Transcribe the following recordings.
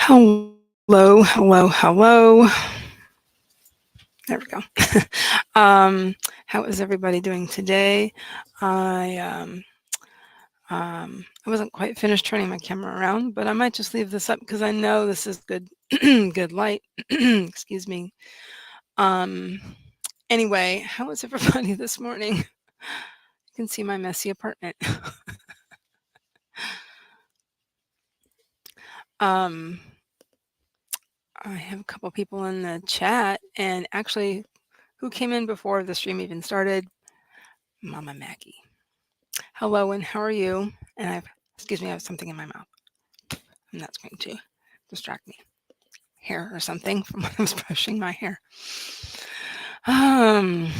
Hello, hello, hello. There we go. How is everybody doing today? I I wasn't quite finished turning my camera around, but I might just leave this up because I know this is good good light. Excuse me. Um anyway, how is everybody this morning? You can see my messy apartment. um I have a couple people in the chat, and actually who came in before the stream even started? Mama Maggie. Hello, and how are you? And excuse me, I have something in my mouth, and that's going to distract me. Hair or something from when I was brushing my hair. Um,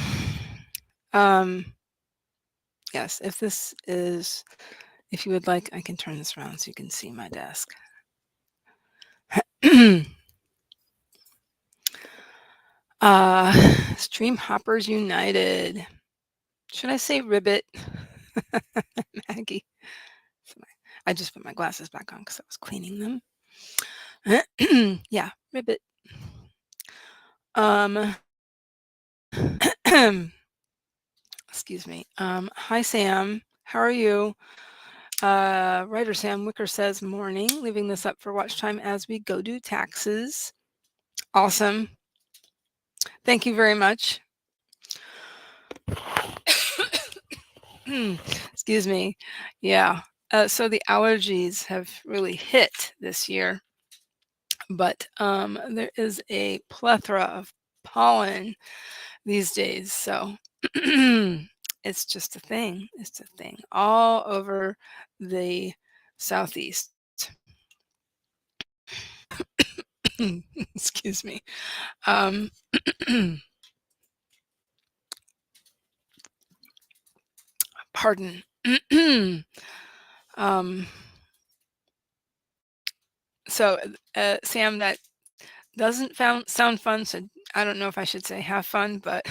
yes, if you would like, I can turn this around so you can see my desk. Stream Hoppers United. Should I say ribbit? Maggie. I just put my glasses back on because I was cleaning them. Yeah, ribbit. Excuse me. Hi, Sam. How are you? Writer Sam Wicker says, morning, leaving this up for watch time as we go do taxes. Awesome. Thank you very much. Excuse me. Yeah. So the allergies have really hit this year, but there is a plethora of pollen these days. So it's just a thing. It's a thing all over the Southeast. Excuse me. Pardon. So, Sam, that doesn't sound fun, so I don't know if I should say have fun, but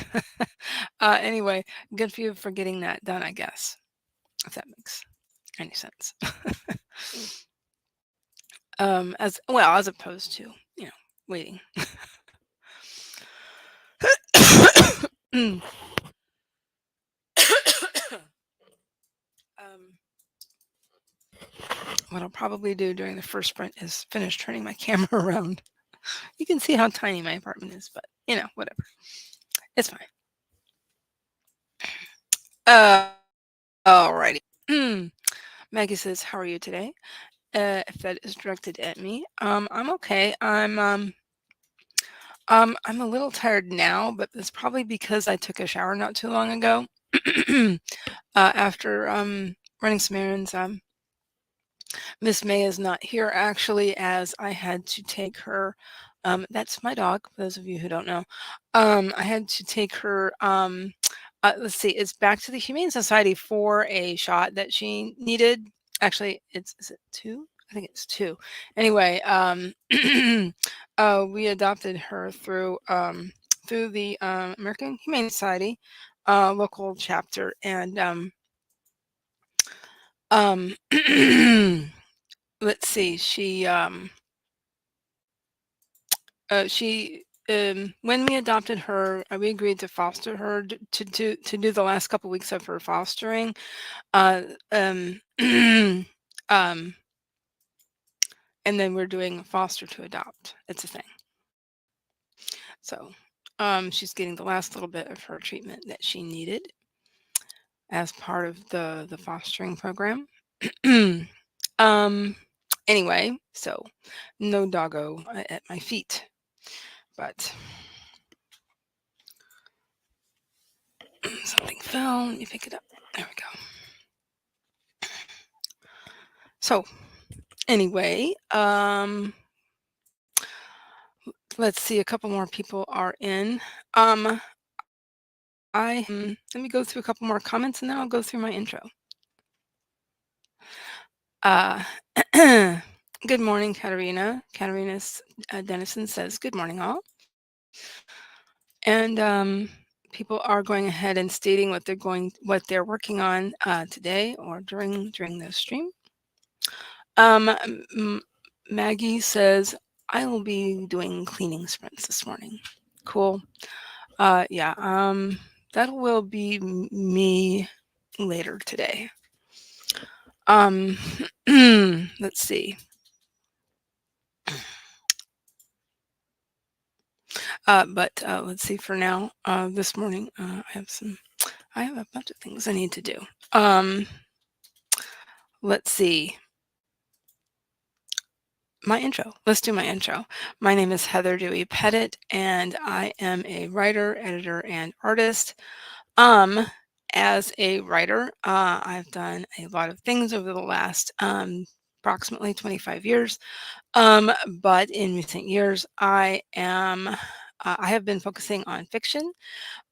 anyway, good for you for getting that done, I guess, if that makes any sense. As opposed to, waiting. What I'll probably do during the first sprint is finish turning my camera around. You can see how tiny my apartment is, but whatever. It's fine. Alrighty. Maggie says, "How are you today?" If that is directed at me, I'm okay. I'm a little tired now, but it's probably because I took a shower not too long ago. After running some errands. Miss May is not here actually, as I had to take her. That's my dog, for those of you who don't know. I had to take her. Let's see, it's back to the Humane Society for a shot that she needed. Actually, is it 2? I think it's 2. Anyway, we adopted her through the American Humane Society local chapter, and let's see, when we adopted her, we agreed to foster her to do the last couple weeks of her fostering. Um, um, and then we're doing foster to adopt. It's a thing. So she's getting the last little bit of her treatment that she needed as part of the fostering program. Anyway, so no doggo at my feet, but something fell. Let me pick it up. There we go. So anyway, let's see, a couple more people are in. Let me go through a couple more comments and then I'll go through my intro. Good morning, Katarina. Katarina Dennison says, good morning, all. And people are going ahead and stating what they're working on today or during the stream. Maggie says, I will be doing cleaning sprints this morning. Cool. Yeah, that will be me later today. Um, let's see. But let's see. For now, this morning, I have a bunch of things I need to do. Um, let's see. My intro. Let's do my intro. My name is Heather Dewey Pettit, and I am a writer, editor, and artist. Um, as a writer, I've done a lot of things over the last approximately 25 years. But in recent years, I have been focusing on fiction.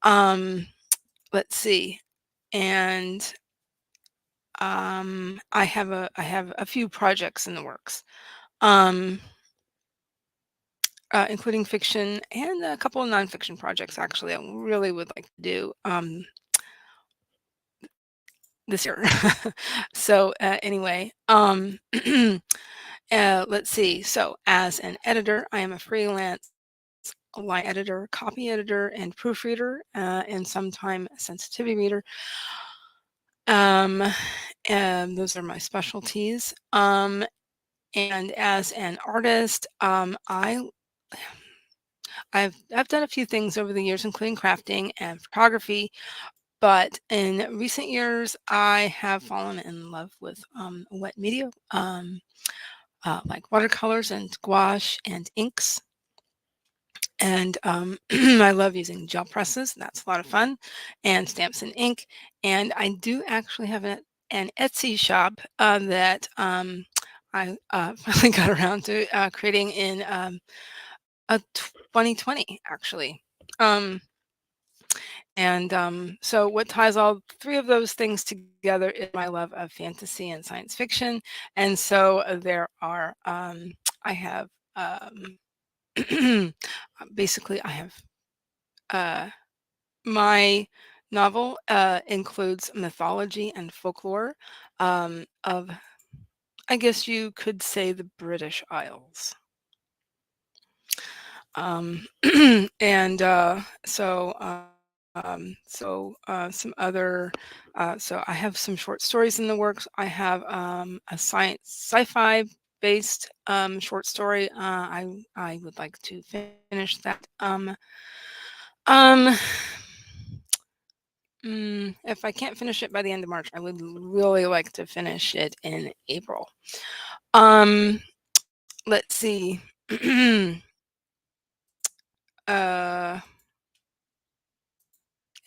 Um, let's see, and I have a few projects in the works. Um, including fiction and a couple of nonfiction projects. Actually, I really would like to do this year. So anyway, let's see. So as an editor, I am a freelance line editor, copy editor, and proofreader, and sometime sensitivity reader. Um, and those are my specialties. And as an artist, I've done a few things over the years, including crafting and photography. But in recent years, I have fallen in love with wet media, like watercolors and gouache and inks. And I love using gel presses. That's a lot of fun, and stamps and ink. And I do actually have an Etsy shop that finally got around to creating in 2020, actually. Um, And so, what ties all three of those things together is my love of fantasy and science fiction. And so, there are, I have, basically, I have uh, my novel includes mythology and folklore of, I guess you could say, the British Isles. Um, and some other, so I have some short stories in the works. I have a science sci-fi based short story. I would like to finish that. Um, if I can't finish it by the end of March, I would really like to finish it in April. Um, let's see. uh,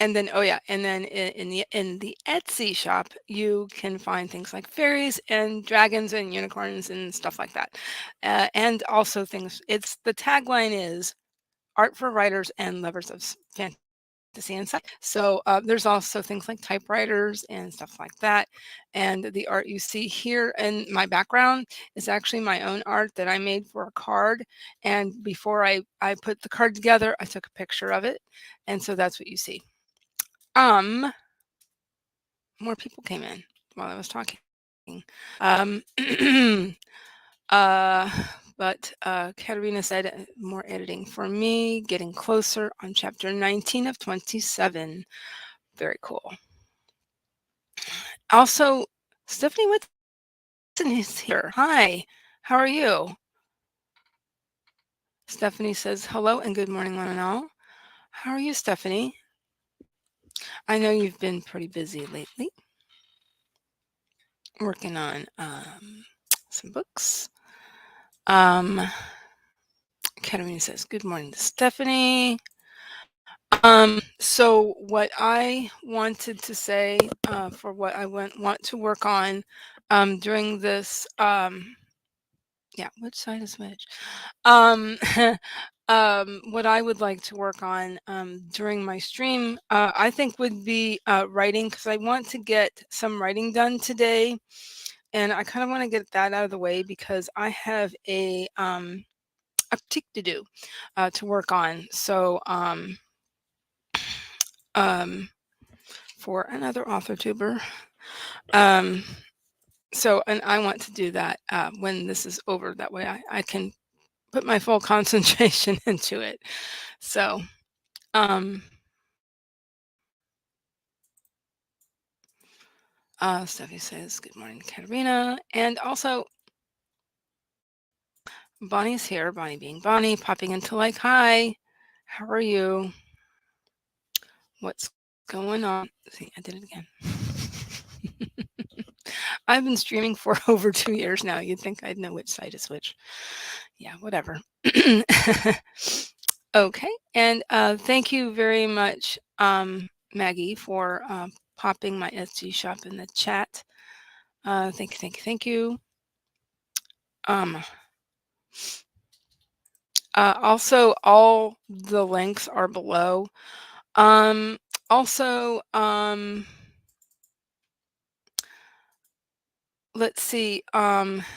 And then, oh yeah, and then in the Etsy shop, you can find things like fairies and dragons and unicorns and stuff like that, and also things. It's the tagline is art for writers and lovers of fantasy and sci. So there's also things like typewriters and stuff like that. And the art you see here in my background is actually my own art that I made for a card. And before I put the card together, I took a picture of it, and so that's what you see. Um, More people came in while I was talking. Um, uh, but Katerina said more editing for me, getting closer on chapter 19 of 27. Very cool. Also, Stephanie Whitson is here. Hi, how are you? Stephanie says hello and good morning, one and all. How are you, Stephanie? I know you've been pretty busy lately, working on some books. Katerina says, good morning to Stephanie. So what I wanted to say for what I want to work on during this, yeah, which side is which? Um, what I would like to work on during my stream, I think would be writing, because I want to get some writing done today. And I kind of want to get that out of the way because I have a critique to do to work on. So um, for another author tuber. And I want to do that when this is over. That way I can put my full concentration into it. So, um, Steffi says, "Good morning, Katerina." And also, Bonnie's here, Bonnie being Bonnie, popping into like, "Hi, how are you? What's going on?" See, I did it again. I've been streaming for over 2 years now. You'd think I'd know which side is which. Yeah, whatever. Okay, and thank you very much, Maggie, for popping my Etsy shop in the chat. Thank you, thank you, thank you. Um, also, all the links are below. Um, also, let's see,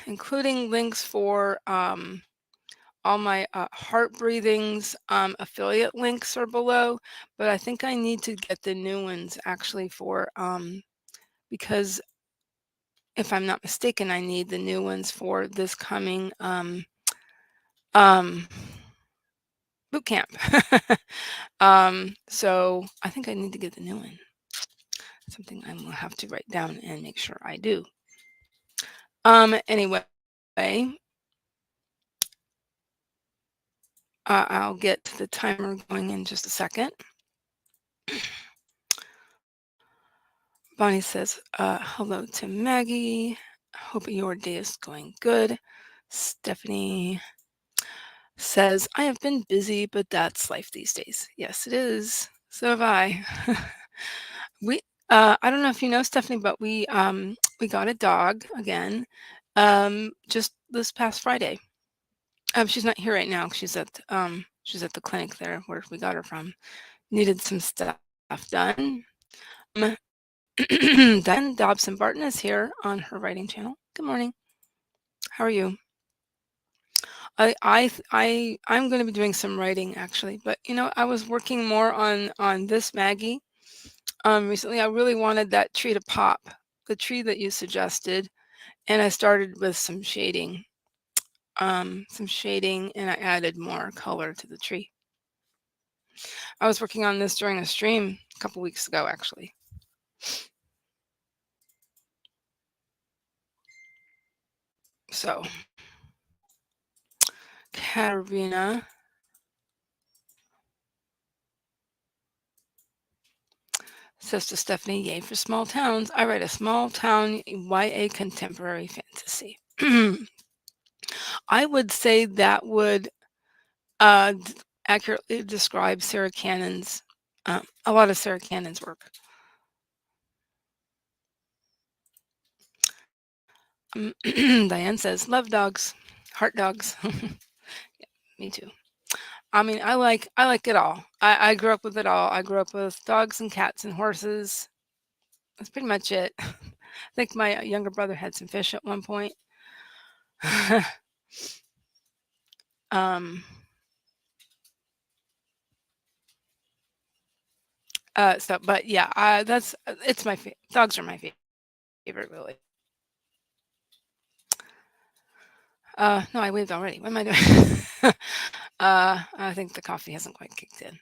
including links for all my heart breathings affiliate links are below, but I think I need to get the new ones actually for because if I'm not mistaken, I need the new ones for this coming um, boot camp. So I think I need to get the new one. Something I'm gonna have to write down and make sure I do. Anyway, I'll get the timer going in just a second. Bonnie says, hello to Maggie. Hope your day is going good. Stephanie says, I have been busy, but that's life these days. Yes, it is. So have I. we, I don't know if you know, Stephanie, but we got a dog again, just this past Friday. She's not here right now. She's at the clinic there where we got her from. Needed some stuff done. Diane Dobson Barton is here on her writing channel. Good morning. How are you? I'm going to be doing some writing actually, but you know, I was working more on this Maggie. Recently, I really wanted that tree to pop, the tree that you suggested, and I started with some shading, and I added more color to the tree. I was working on this during a stream a couple weeks ago, actually. So, Katerina says to Stephanie, yay for small towns. I write a small town YA contemporary fantasy. I would say that would accurately describe Sarah Cannon's, a lot of Sarah Cannon's work. Diane says, love dogs, heart dogs. Yeah, me too. I mean, I like it all. I grew up with it all. I grew up with dogs and cats and horses. That's pretty much it. I think my younger brother had some fish at one point. um, but yeah, it's my dogs are my favorite, really. No, I waved already. What am I doing? I think the coffee hasn't quite kicked in.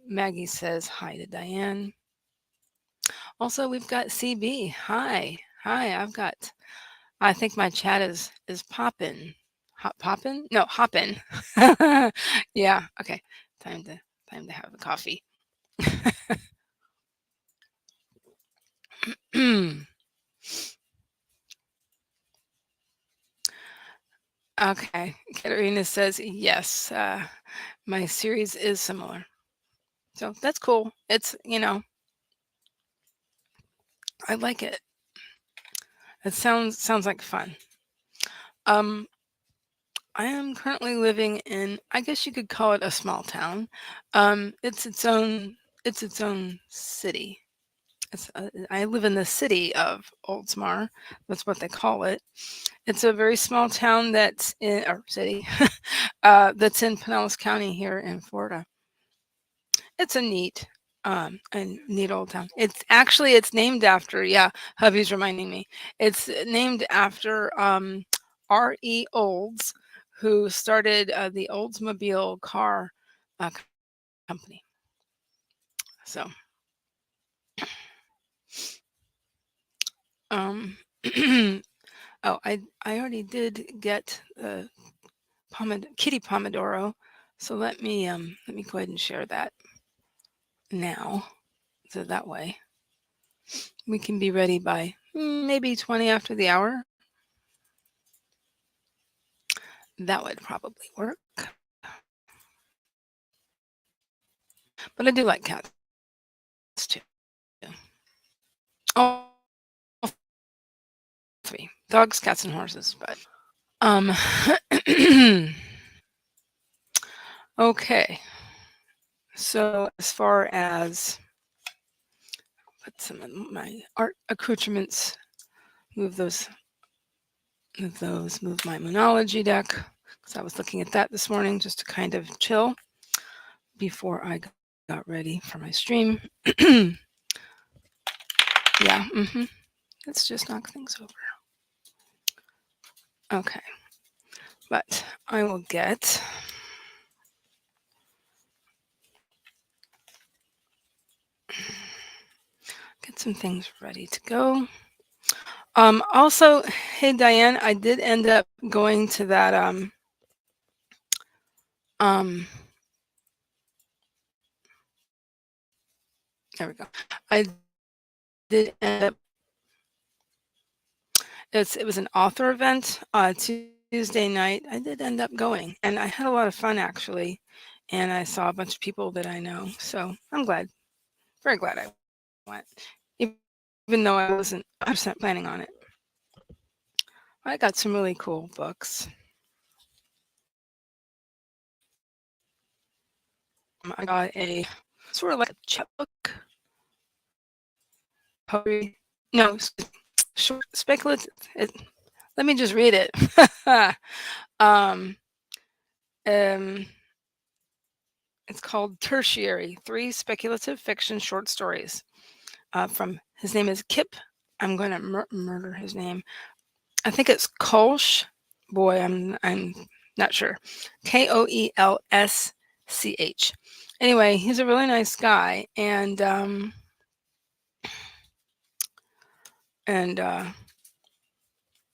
Maggie says hi to Diane. Also, we've got CB. Hi. I think my chat is popping. Popping? No, hopping. Yeah. Okay. Time to have a coffee. Okay. Katerina says yes. My series is similar. So that's cool. It's, I like it. It sounds like fun. Um, I am currently living in, I guess you could call it a small town. It's its own city. I live in the city of Oldsmar. That's what they call it. It's a very small town that's in, or city, that's in Pinellas County here in Florida. It's a neat old town. It's named after, yeah, hubby's reminding me. It's named after R.E. Olds, who started the Oldsmobile car company. So, um, oh, I already did get Kitty Pomodoro, so let me go ahead and share that now, so that way we can be ready by maybe 20 after the hour. That would probably work. But I do like cats too. All three: dogs, cats, and horses. But um, okay. So as far as put some of my art accoutrements, move those, move my Moonology deck, because I was looking at that this morning just to kind of chill before I got ready for my stream. Yeah, let's just knock things over. Okay, but I will get some things ready to go. Also, hey Diane, I did end up going to that um there we go. I did end up, it was an author event Tuesday night. I did end up going, and I had a lot of fun actually, and I saw a bunch of people that I know. So I'm glad, very glad I went, even though I wasn't 100% planning on it. I got some really cool books. I got a sort of like a chapbook, poetry. No, short speculative. Let me just read it. um, um, it's called Tertiary: 3 Speculative Fiction Short Stories. From his name is Kip. I'm going to murder his name. I think it's Kolsch. Boy, I'm not sure. Koelsch. Anyway, he's a really nice guy, and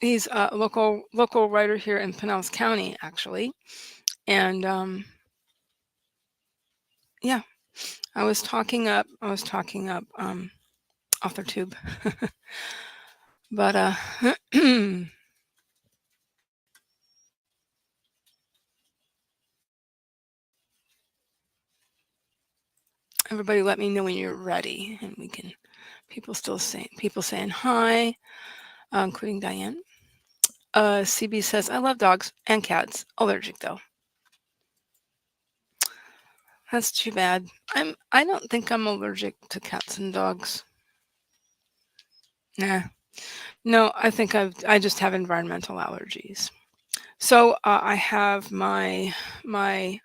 he's a local writer here in Pinellas County, actually. And yeah, I was talking up AuthorTube, but everybody, let me know when you're ready, and we can. People saying hi, including Diane. CB says, I love dogs and cats. Allergic though. That's too bad. I don't think I'm allergic to cats and dogs. Nah. No, I think I just have environmental allergies. So I have my my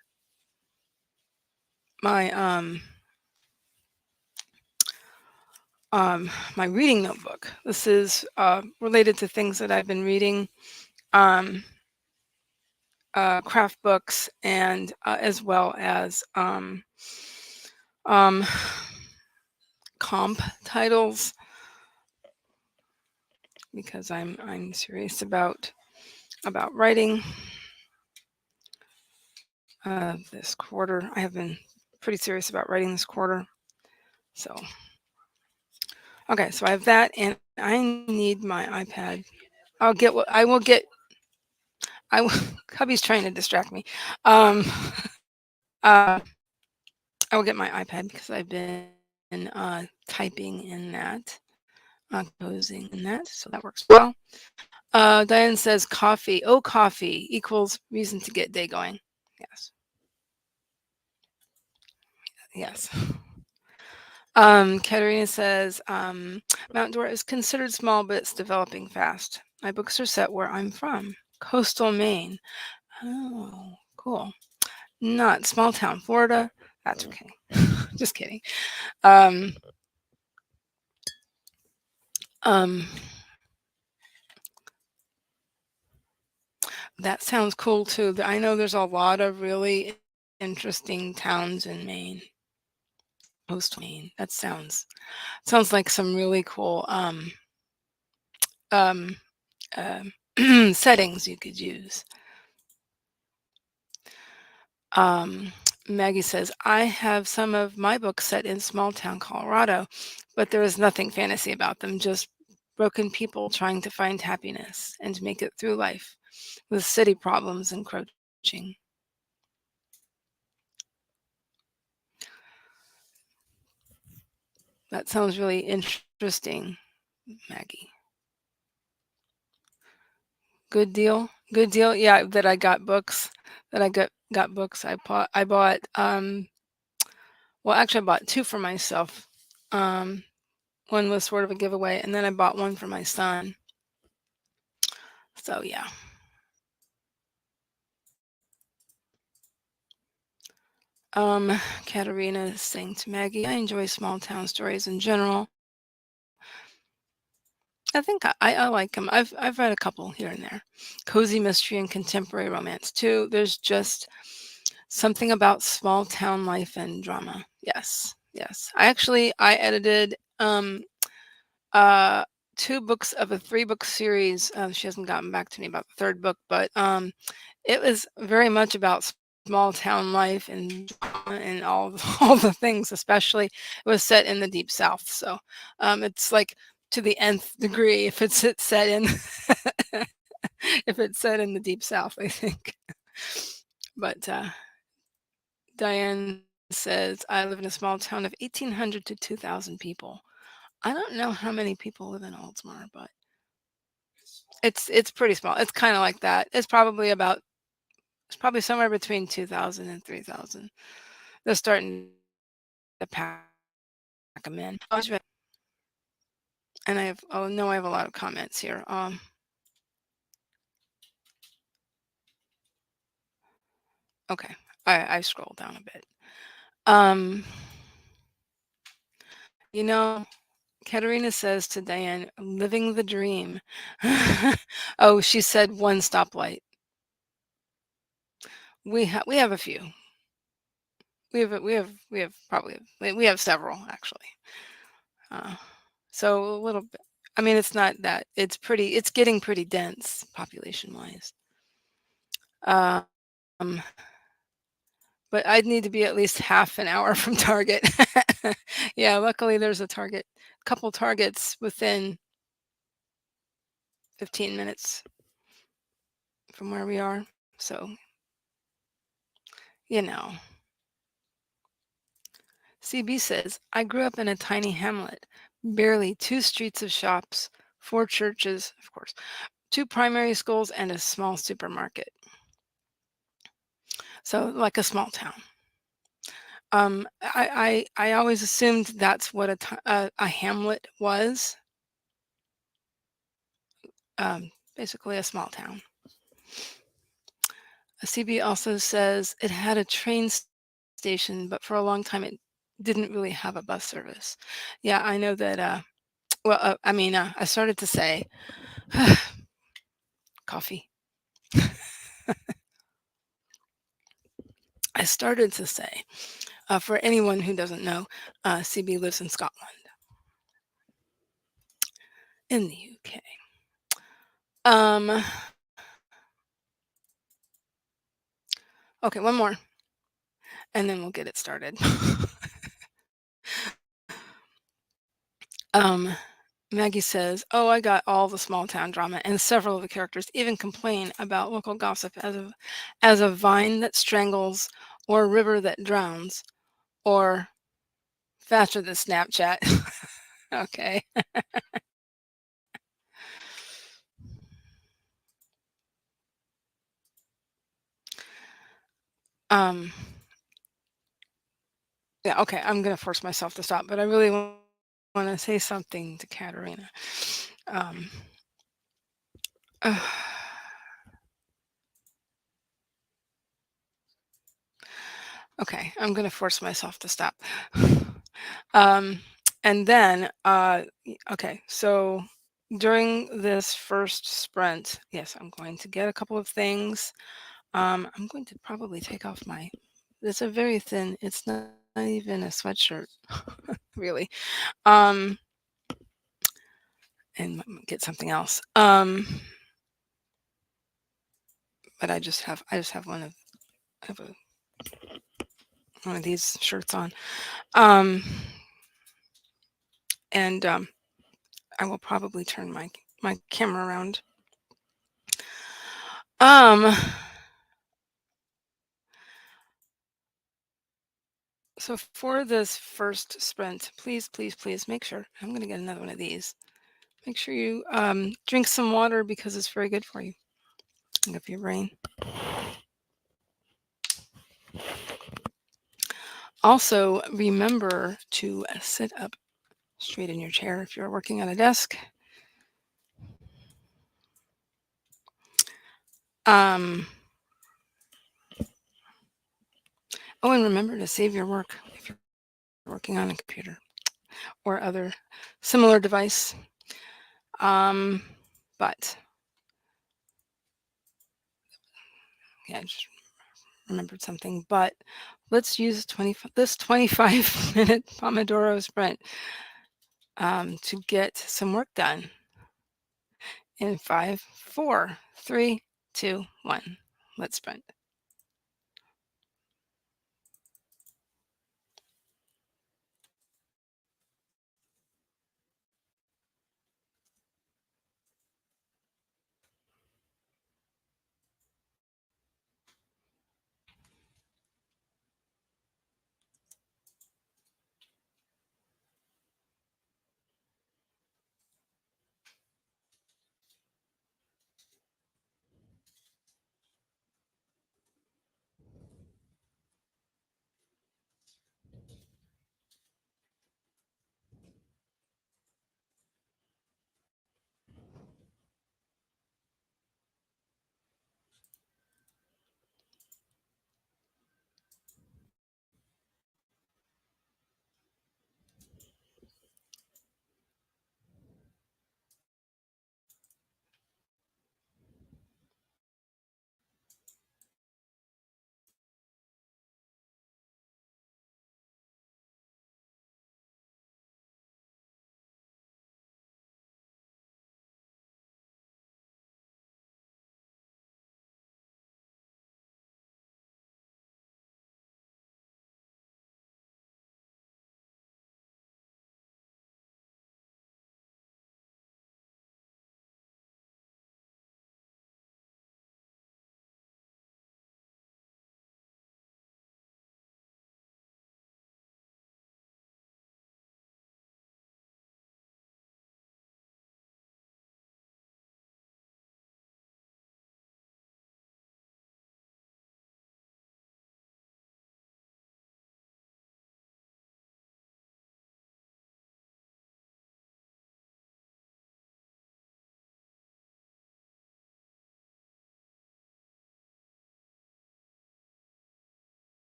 my reading notebook. This is related to things that I've been reading, craft books, and as well as um, comp titles, because I'm serious about writing this quarter. I have been pretty serious about writing this quarter. So okay, so I have that, and I need my iPad. I'll get what I will get. I will, hubby's trying to distract me. Uh, I will get my iPad because I've been typing in that, composing in that, so that works well. Diane says coffee. Oh, coffee equals reason to get day going. Yes. Yes. Katerina says Mount Dora is considered small, but it's developing fast. My books are set where I'm from, coastal Maine. Oh, cool. Not small town Florida. That's okay. Just kidding. Um, um, That sounds cool too. I know there's a lot of really interesting towns in Maine, coastal Maine. That sounds like some really cool um, um, settings you could use. Um, Maggie says, I have some of my books set in small town Colorado, but there is nothing fantasy about them, just broken people trying to find happiness and to make it through life with city problems encroaching. That sounds really interesting, Maggie. Good deal. Good deal. Yeah, that I got books. That I got books. I bought well, actually I bought two for myself. Um one was sort of a giveaway, and then I bought one for my son. So yeah. Katerina is saying to Maggie, I enjoy small town stories in general. I think I like them. I've read a couple here and there. Cozy mystery and contemporary romance too. There's just something about small town life and drama. Yes, yes. I edited uh 2 books of a 3-book series. She hasn't gotten back to me about the third book, but it was very much about small town life and drama and all all the things. Especially, it was set in the deep South, so it's like to the nth degree if it's set in if it's set in the deep South, I think. But Diane says, I live in a small town of 1,800 to 2,000 people. I don't know how many people live in Altamar, but it's pretty small. It's kind of like that. It's probably somewhere between 2,000 and 3,000. They're starting to pack them in. And I have a lot of comments here. Okay, I scroll down a bit. Um, you know, Katerina says to Diane, "Living the dream." Oh, she said one stoplight. We have a few. We have probably we have several actually. Uh, so a little bit. I mean, it's not that it's getting pretty dense population wise. Um, but I'd need to be at least half an hour from Target. Yeah, luckily there's couple Targets within 15 minutes from where we are. So, you know. CB says, I grew up in a tiny hamlet, barely 2 streets of shops, 4 churches, of course, 2 primary schools, and a small supermarket. So, like a small town. I always assumed that's what a hamlet was, basically a small town. CB also says it had a station, but for a long time it didn't really have a bus service. Yeah, I know that. I started to say coffee. I started to say, for anyone who doesn't know, CB lives in Scotland, in the UK. Um, okay, one more, and then we'll get it started. um, Maggie says, "Oh, I got all the small town drama, and several of the characters even complain about local gossip as a vine that strangles, or a river that drowns, or faster than Snapchat." Okay. Um, yeah, okay, I'm gonna force myself to stop, but I really want to say something to Katerina. Um, okay, I'm gonna force myself to stop. Um, and then, okay, so during this first sprint, yes, I'm going to get a couple of things. I'm going to probably take off my it's a very thin, it's not even a sweatshirt, really. Um, and get something else. But I just have I have one of these shirts on. Um, and I will probably turn my camera around. Um, so for this first sprint, please, please, please make sure I'm going to get another one of these. Make sure you drink some water because it's very good for you and good for your brain. Also, remember to sit up straight in your chair if you're working on a desk. Um, oh, and remember to save your work if you're working on a computer or other similar device. But yeah, I just remembered something. But let's use this 25-minute Pomodoro sprint to get some work done in 5, 4, 3, 2, 1. Let's sprint.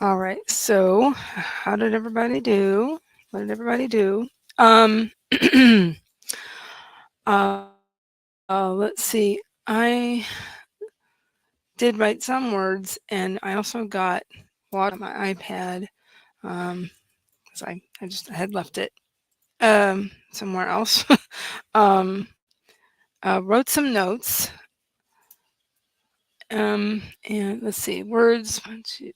All right. So, how did everybody do? What did everybody do? Um, let's see. I did write some words, and I also got a lot on my iPad because I had left it somewhere else. um, wrote some notes. And let's see, words. 1, 2,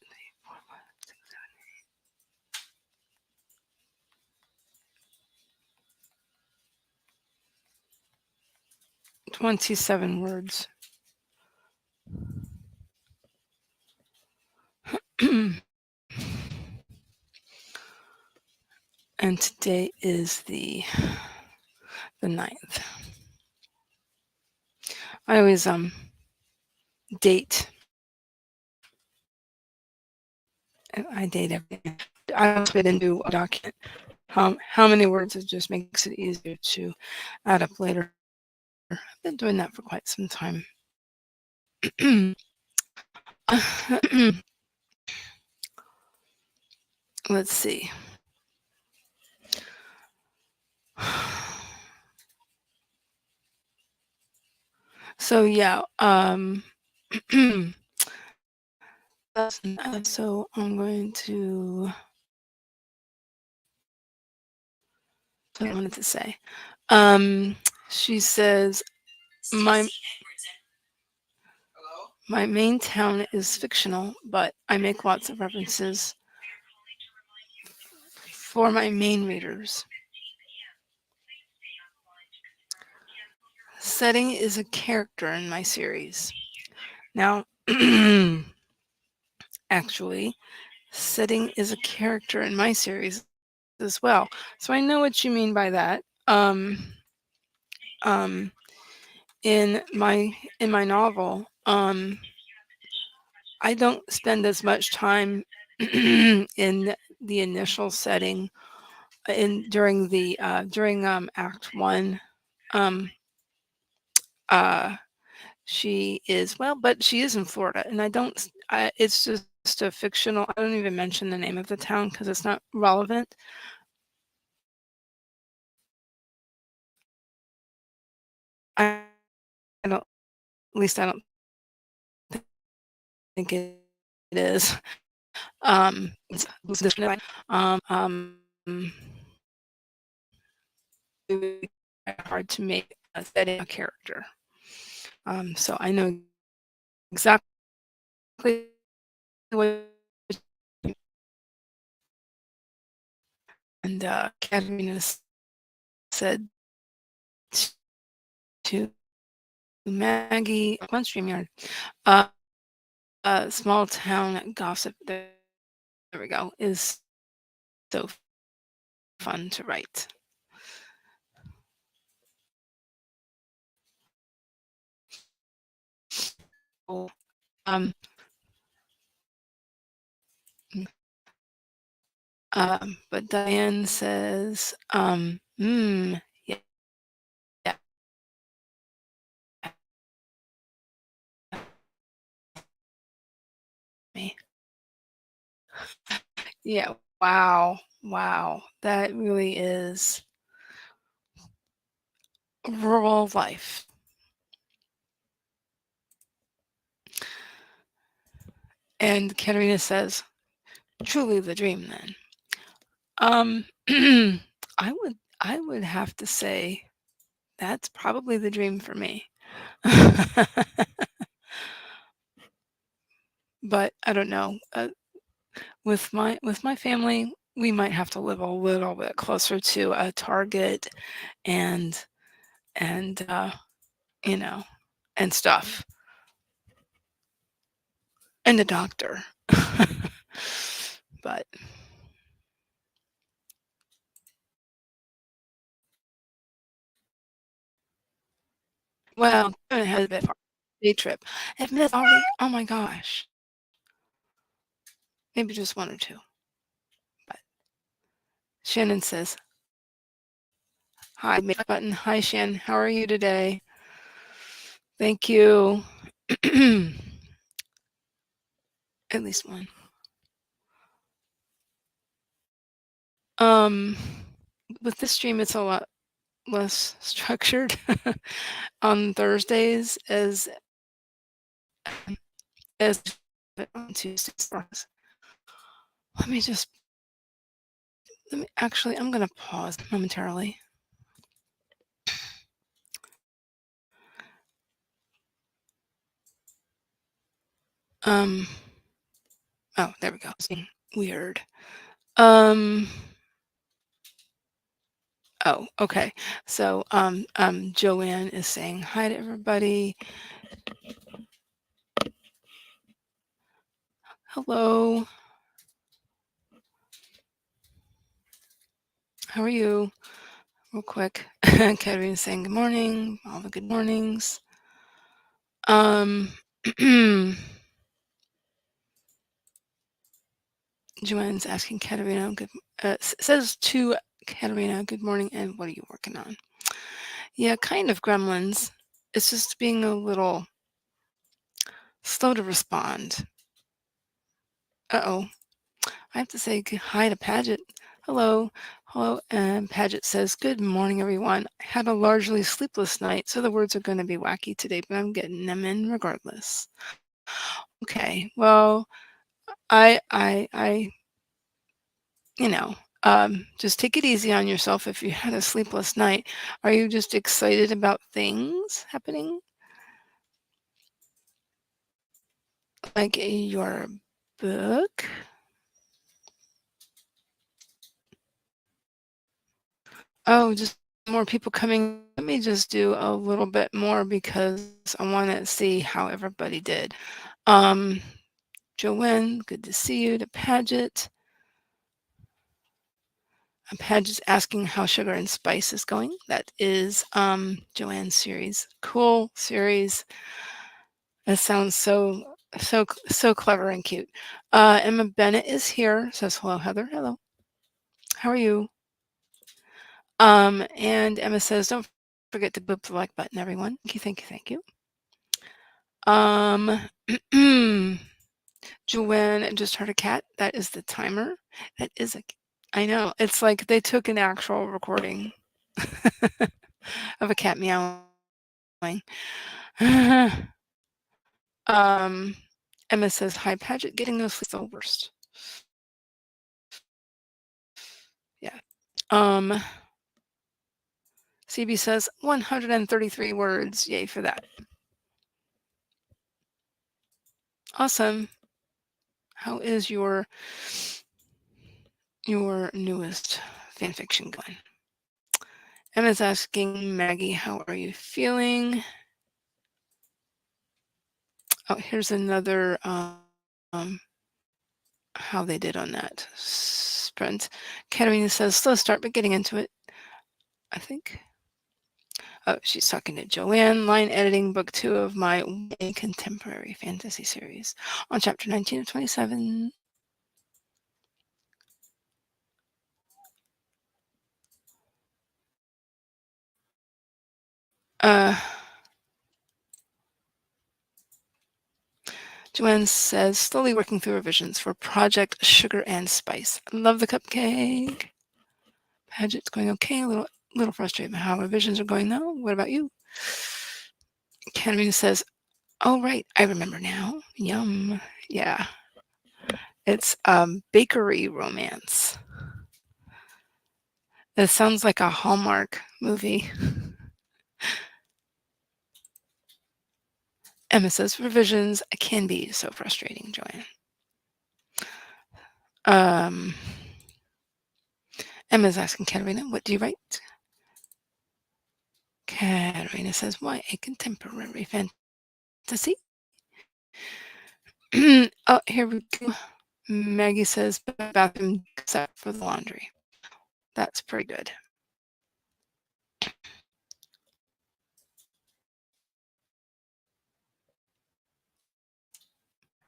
27 words. And today is the 9th. I always date. I date everything. I don't put into a document how many words. It just makes it easier to add up later. I've been doing that for quite some time. Let's see. So yeah, so I'm going to. What I wanted to say. She says my my main town is fictional, but I make lots of references for my main readers. Setting is a character in my series. Now, actually, setting is a character in my series as well. So I know what you mean by that. Um, in my novel, I don't spend as much time in the initial setting during act 1. um she is, well, but she is in Florida, and it's just a fictional. I don't even mention the name of the town because it's not relevant. I, I don't, at least I don't think it is. It's this um it would be hard to make a setting a character. So I know exactly what. And Katerina said to Maggie on StreamYard, uh, small town gossip. There we go. Is so fun to write. Oh, Um, but Diane says, yeah, yeah, me. Yeah, wow, wow. That really is rural life. And Katerina says, truly the dream then. I would have to say that's probably the dream for me. But I don't know. With my family, we might have to live a little bit closer to a Target and and you know, and stuff, and a doctor. But well, it has a bit far. Day trip. And that's already, oh my gosh, maybe just 1 or 2. But Shannon says, "Hi, make button. Hi, Shan. How are you today? Thank you." At least one. Um, with this stream, it's a lot less structured on Thursdays as on Tuesdays for us. Let me just actually, I'm gonna pause momentarily. Um, oh, there we go. It's being weird. Um, oh, okay. So, Joanne is saying hi to everybody. Hello. How are you? Real quick. Katerina's saying good morning. All the good mornings. Joanne's asking Katerina, says to Katerina, good morning, and what are you working on? Yeah, kind of gremlins. It's just being a little slow to respond. Uh-oh. I have to say hi to Paget. Hello. Hello. And Paget says, good morning, everyone. I had a largely sleepless night, so the words are going to be wacky today, but I'm getting them in regardless. Okay. Well, I you know, just take it easy on yourself if you had a sleepless night. Are you just excited about things happening? Like your book? Oh, just more people coming. Let me just do a little bit more because I want to see how everybody did. Joanne, good to see you. To Paget. Paget's asking how Sugar and Spice is going. That is Joanne's series. Cool series. That sounds so clever and cute. Emma Bennett is here. Says hello, Heather. Hello. How are you? And Emma says, don't forget to boop the like button, everyone. Thank you. Joanne just heard a cat. That is the timer. That is I know. It's like they took an actual recording of a cat meowing. Emma says, hi, Paget. Getting no sleep is the worst. Yeah. CB says 133 words. Yay for that. Awesome. How is your newest fanfiction going? Emma's asking Maggie, how are you feeling? Oh, here's another how they did on that sprint. Katerina says, slow start, but getting into it, I think. Oh, she's talking to Joanne. Line editing, book 2 of my contemporary fantasy series on chapter 19 of 27. Joanne says, slowly working through revisions for Project Sugar and Spice. Love the cupcake. Paget's going okay. A little frustrated about how revisions are going though. What about you? Katerina says, oh, right. I remember now. Yum. Yeah. It's bakery romance. It sounds like a Hallmark movie. Emma says, revisions can be so frustrating, Joanne. Emma's asking Katerina, what do you write? Katerina says, why a contemporary fantasy? Oh, here we go. Maggie says, bathroom except for the laundry. That's pretty good.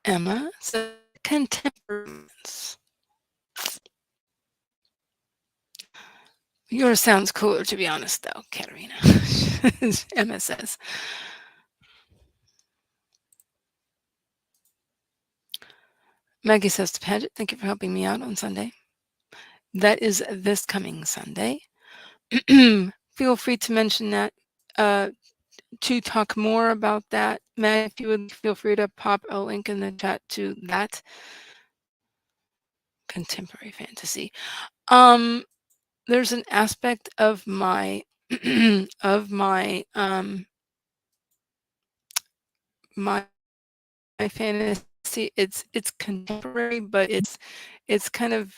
Emma says, contemporary. Yours sounds cooler, to be honest, though, Katerina. Emma says. Maggie says to Paget, thank you for helping me out on Sunday. That is this coming Sunday. Feel free to mention that to talk more about that. Mag, if you would feel free to pop a link in the chat to that contemporary fantasy. There's an aspect of my of my fantasy. It's contemporary, but it's kind of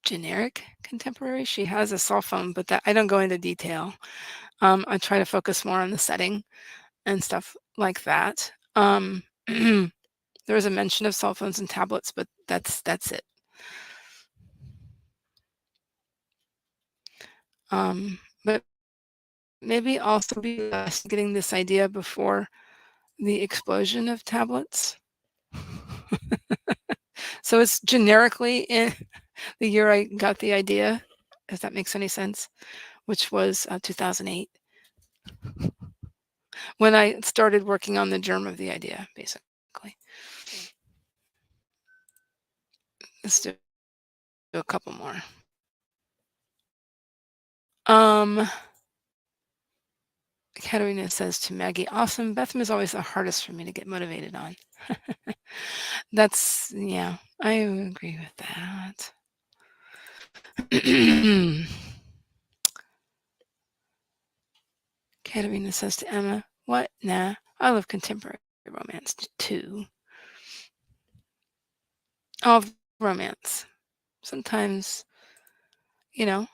generic contemporary. She has a cell phone, but that I don't go into detail. I try to focus more on the setting and stuff like that. There was a mention of cell phones and tablets, but that's it. But maybe also be getting this idea before the explosion of tablets. So it's generically in the year I got the idea, if that makes any sense, which was 2008, when I started working on the germ of the idea, basically. Let's do a couple more. Katerina says to Maggie, awesome. Betham is always the hardest for me to get motivated on. That's, yeah, I agree with that. Katerina says to Emma, what? Nah, I love contemporary romance too. All romance. Sometimes, you know,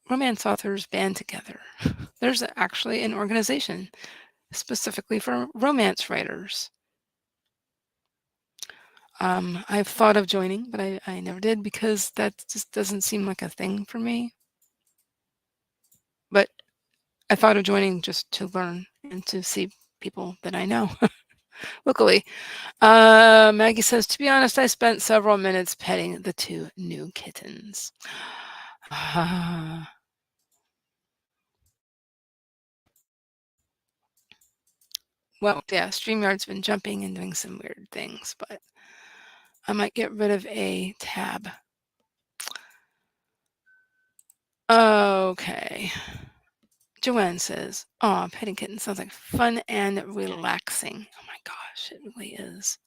romance authors band together. There's actually an organization specifically for romance writers. I've thought of joining, but I never did because that just doesn't seem like a thing for me. But I thought of joining just to learn and to see people that I know locally. Maggie says, to be honest, I spent several minutes petting the two new kittens. Well, yeah, StreamYard's been jumping and doing some weird things, but I might get rid of a tab. Okay. Joanne says, oh, petting kittens sounds like fun and relaxing. Oh my gosh, it really is.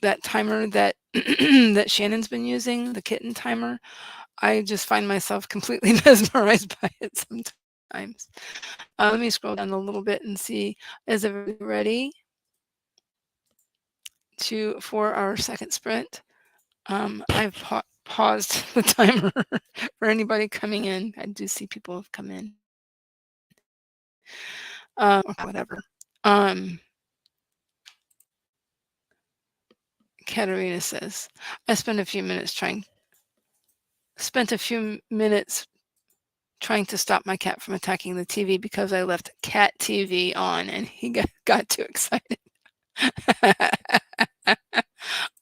That timer that that Shannon's been using, the kitten timer, I just find myself completely mesmerized by it sometimes. Let me scroll down a little bit and see, is everybody ready for our second sprint? I've paused the timer for anybody coming in. I do see people have come in. Or whatever. Katerina says, I spent a few minutes trying to stop my cat from attacking the TV because I left cat TV on and he got too excited.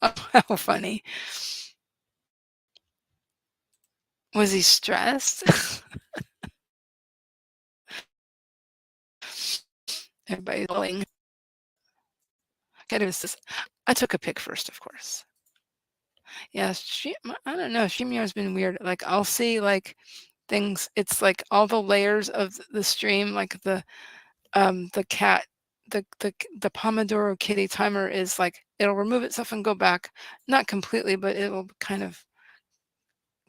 Oh, how funny. Was he stressed? Everybody's going. I took a pic first, of course. Yeah, I don't know. StreamYard's been weird. Like, I'll see like things. It's like all the layers of the stream, like the cat, the Pomodoro kitty timer is like it'll remove itself and go back, not completely, but it will kind of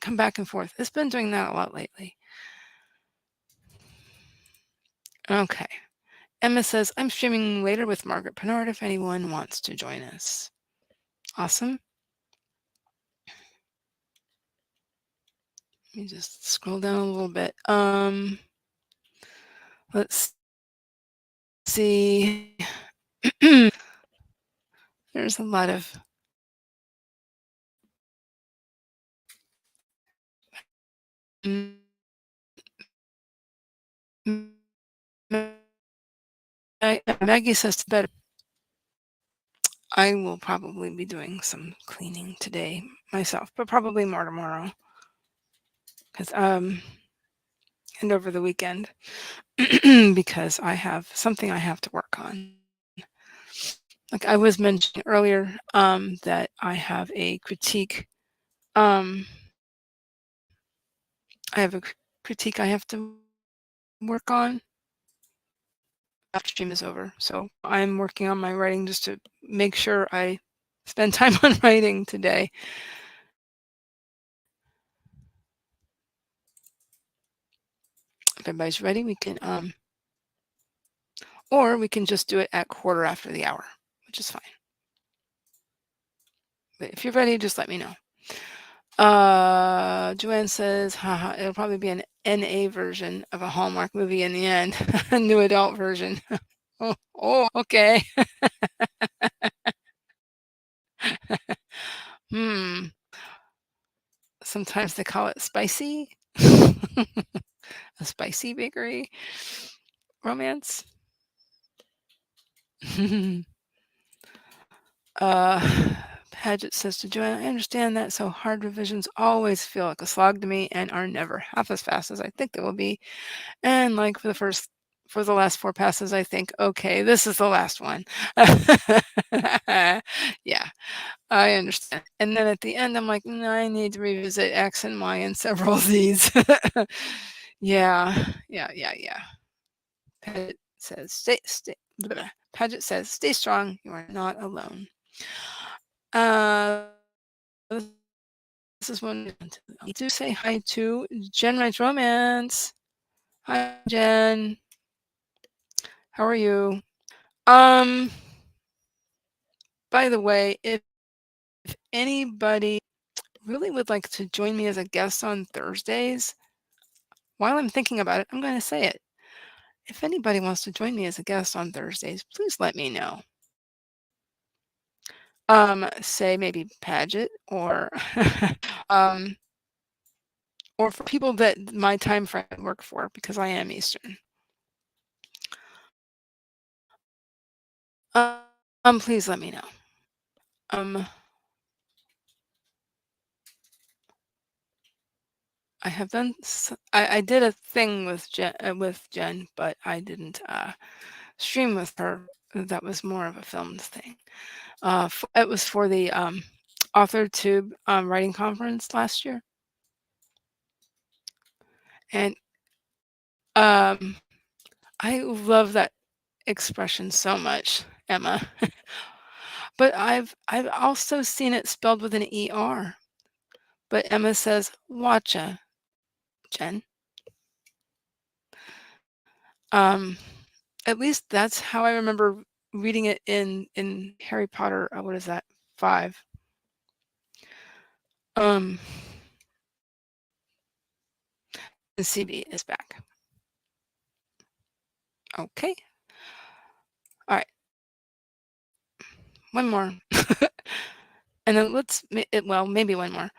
come back and forth. It's been doing that a lot lately. Okay. Emma says, I'm streaming later with Margaret Pennard if anyone wants to join us. Awesome. Let me just scroll down a little bit. Let's see. There's a lot of Maggie says that I will probably be doing some cleaning today myself, but probably more tomorrow. Because and over the weekend because I have something I have to work on. Like I was mentioning earlier, that I have a critique. I have a critique I have to work on after the stream is over. So I'm working on my writing just to make sure I spend time on writing today. If everybody's ready, we can, or we can just do it at quarter after the hour, which is fine. But if you're ready, just let me know. Joanne says, haha, it'll probably be an NA version of a Hallmark movie in the end, a new adult version. Oh, okay. Hmm. Sometimes they call it spicy. A spicy bakery romance. uh, Paget says to Joanne, I understand that. So hard revisions always feel like a slog to me and are never half as fast as I think they will be. And like for the last 4 passes, I think, okay, this is the last one. Yeah, I understand. And then at the end, I'm like, no, I need to revisit X and Y and several of these. Yeah. Paget says, Paget says, stay strong. You are not alone. This is one I do say hi to Jen Writes Romance. Hi, Jen. How are you? Um, by the way, if anybody really would like to join me as a guest on Thursdays, while I'm thinking about it, I'm going to say it. If anybody wants to join me as a guest on Thursdays, please let me know. Say maybe Paget um, or for people that my time frame work for, because I am Eastern. Please let me know. Um, I have done. I did a thing with Jen, but I didn't stream with her. That was more of a filmed thing. It was for the Author Tube writing conference last year, and I love that expression so much, Emma. But I've also seen it spelled with an ER. But Emma says watcha, Jen. Um, at least that's how I remember reading it in Harry Potter. What is that? 5. Um, the CB is back. Okay. All right. One more. And then well, maybe one more.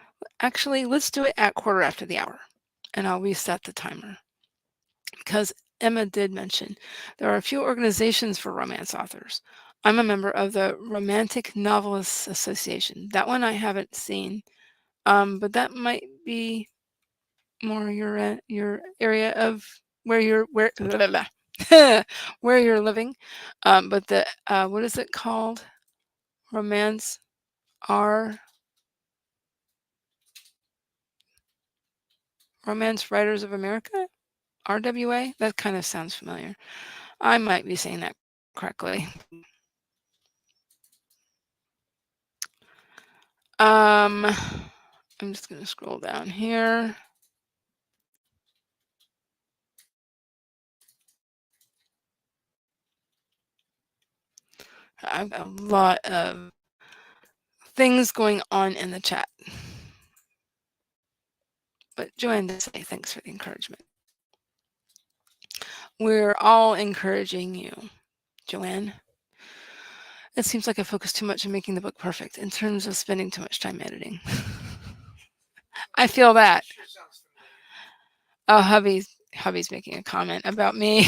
Actually, let's do it at quarter after the hour, and I'll reset the timer. Because Emma did mention there are a few organizations for romance authors. I'm a member of the Romantic Novelists Association. That one I haven't seen, but that might be more your area of where where you're living. But the what is it called? Romance R Romance Writers of America? RWA? That kind of sounds familiar. I might be saying that correctly. Um, I'm just going to scroll down here. I've got a lot of things going on in the chat. But Joanne did say thanks for the encouragement. We're all encouraging you, Joanne. It seems like I focus too much on making the book perfect in terms of spending too much time editing. I feel that. Oh, hubby's making a comment about me.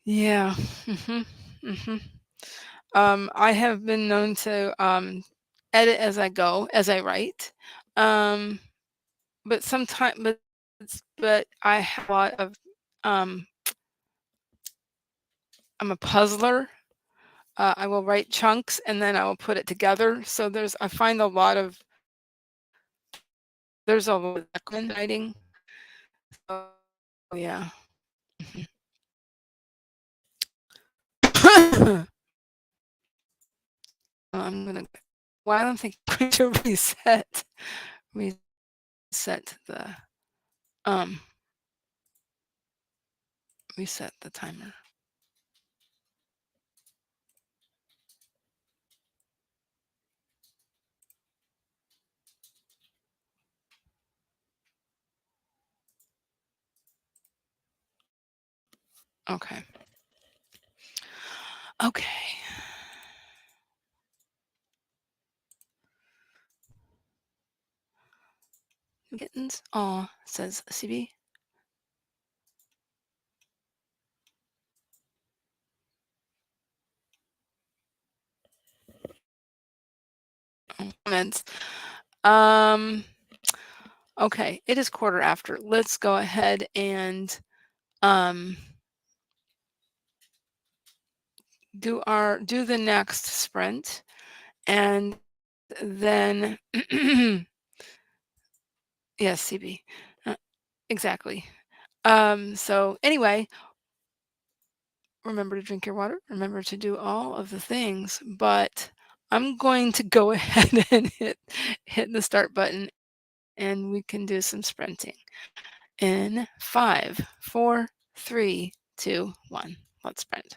Yeah. I have been known to edit as I go, as I write. Um, but sometimes, but I have a lot of, um I'm a puzzler. I will write chunks and then I will put it together. So I find there's a lot of writing. So yeah. I'm gonna, well, I don't think I'm going to reset um, reset the timer. Okay. Okay. Kittens. Aw, says CB. Comments. Um, okay, it is quarter after. Let's go ahead and um, do the next sprint, and then yes, CB. Exactly. So anyway, remember to drink your water, remember to do all of the things, but I'm going to go ahead and hit the start button and we can do some sprinting. In 5, 4, 3, 2, 1. Let's sprint.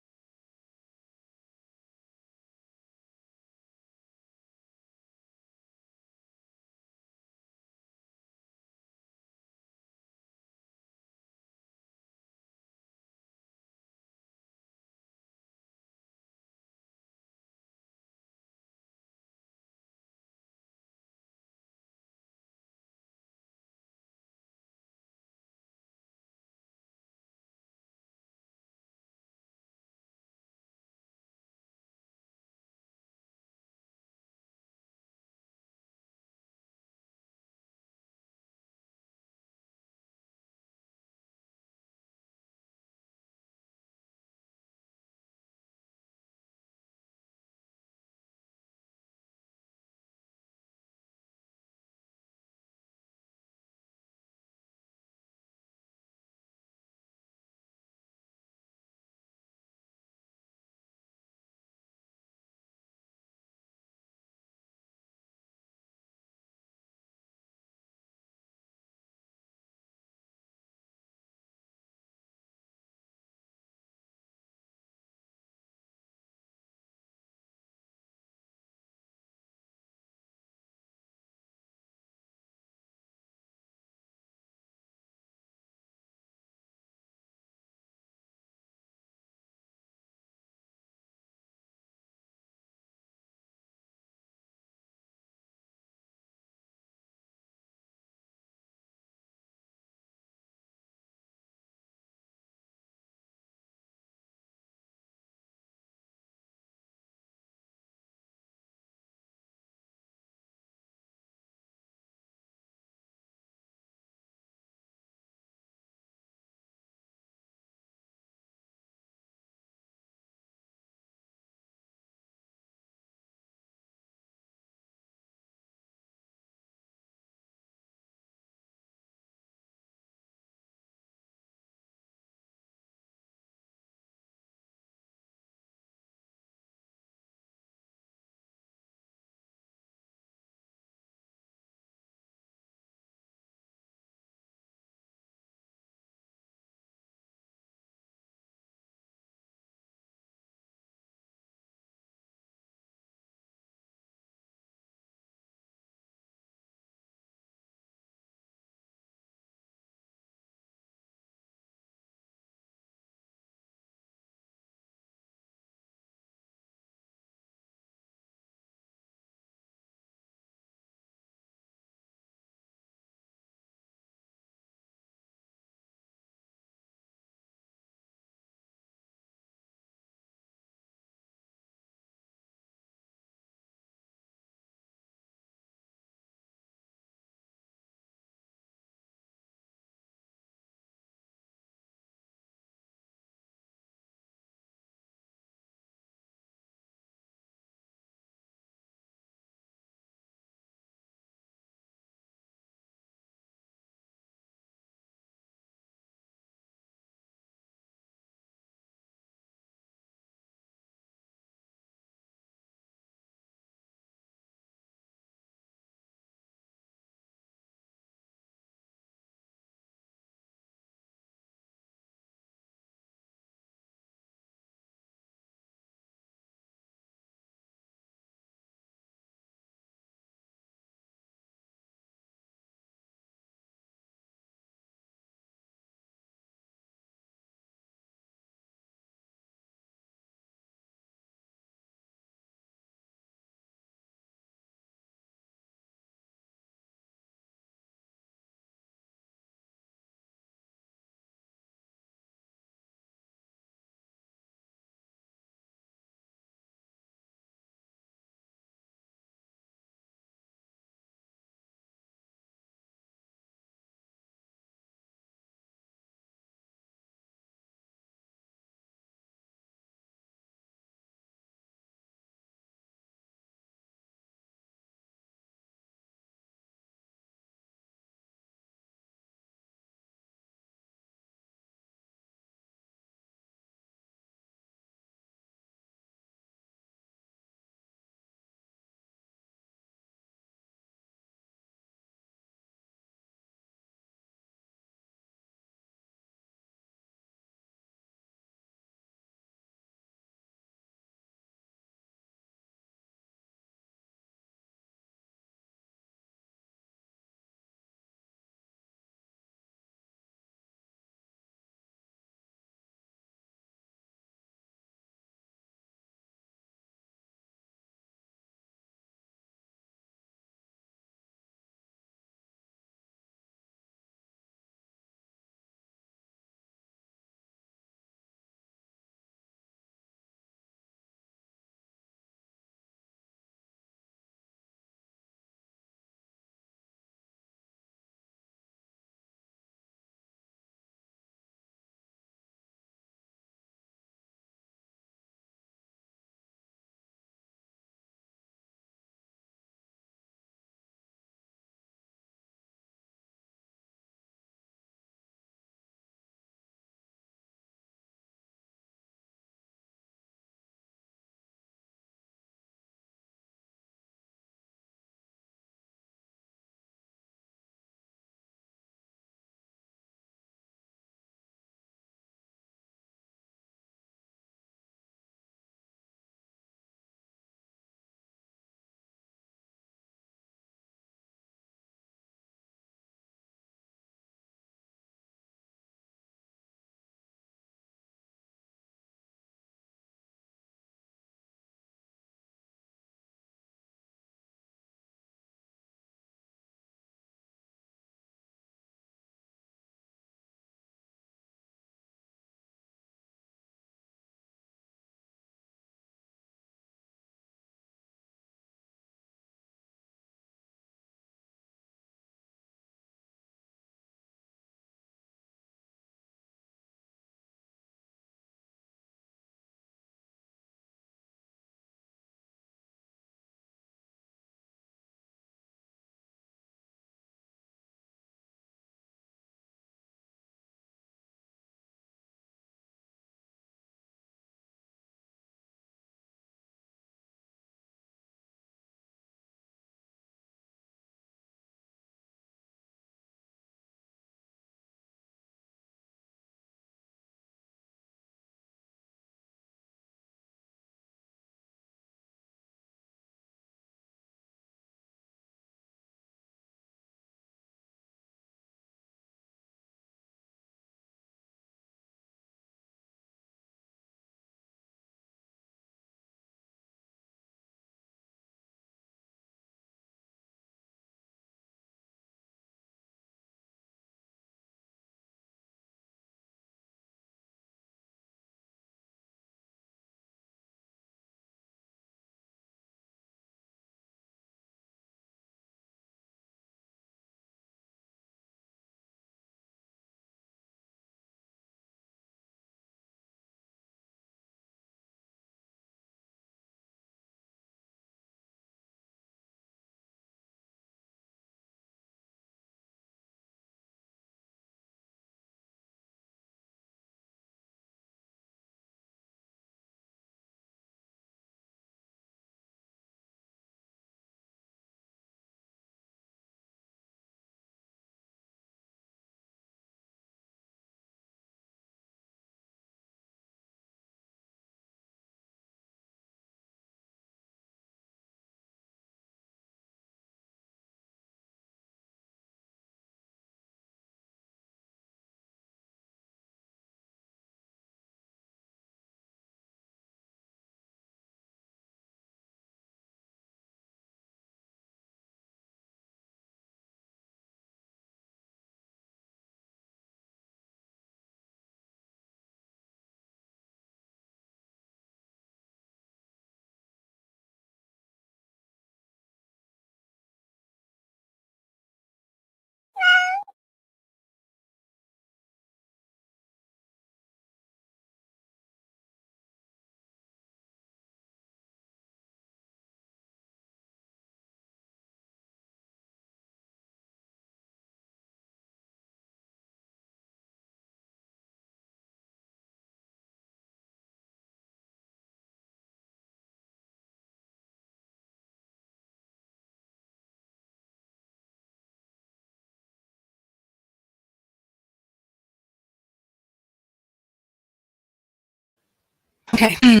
Okay.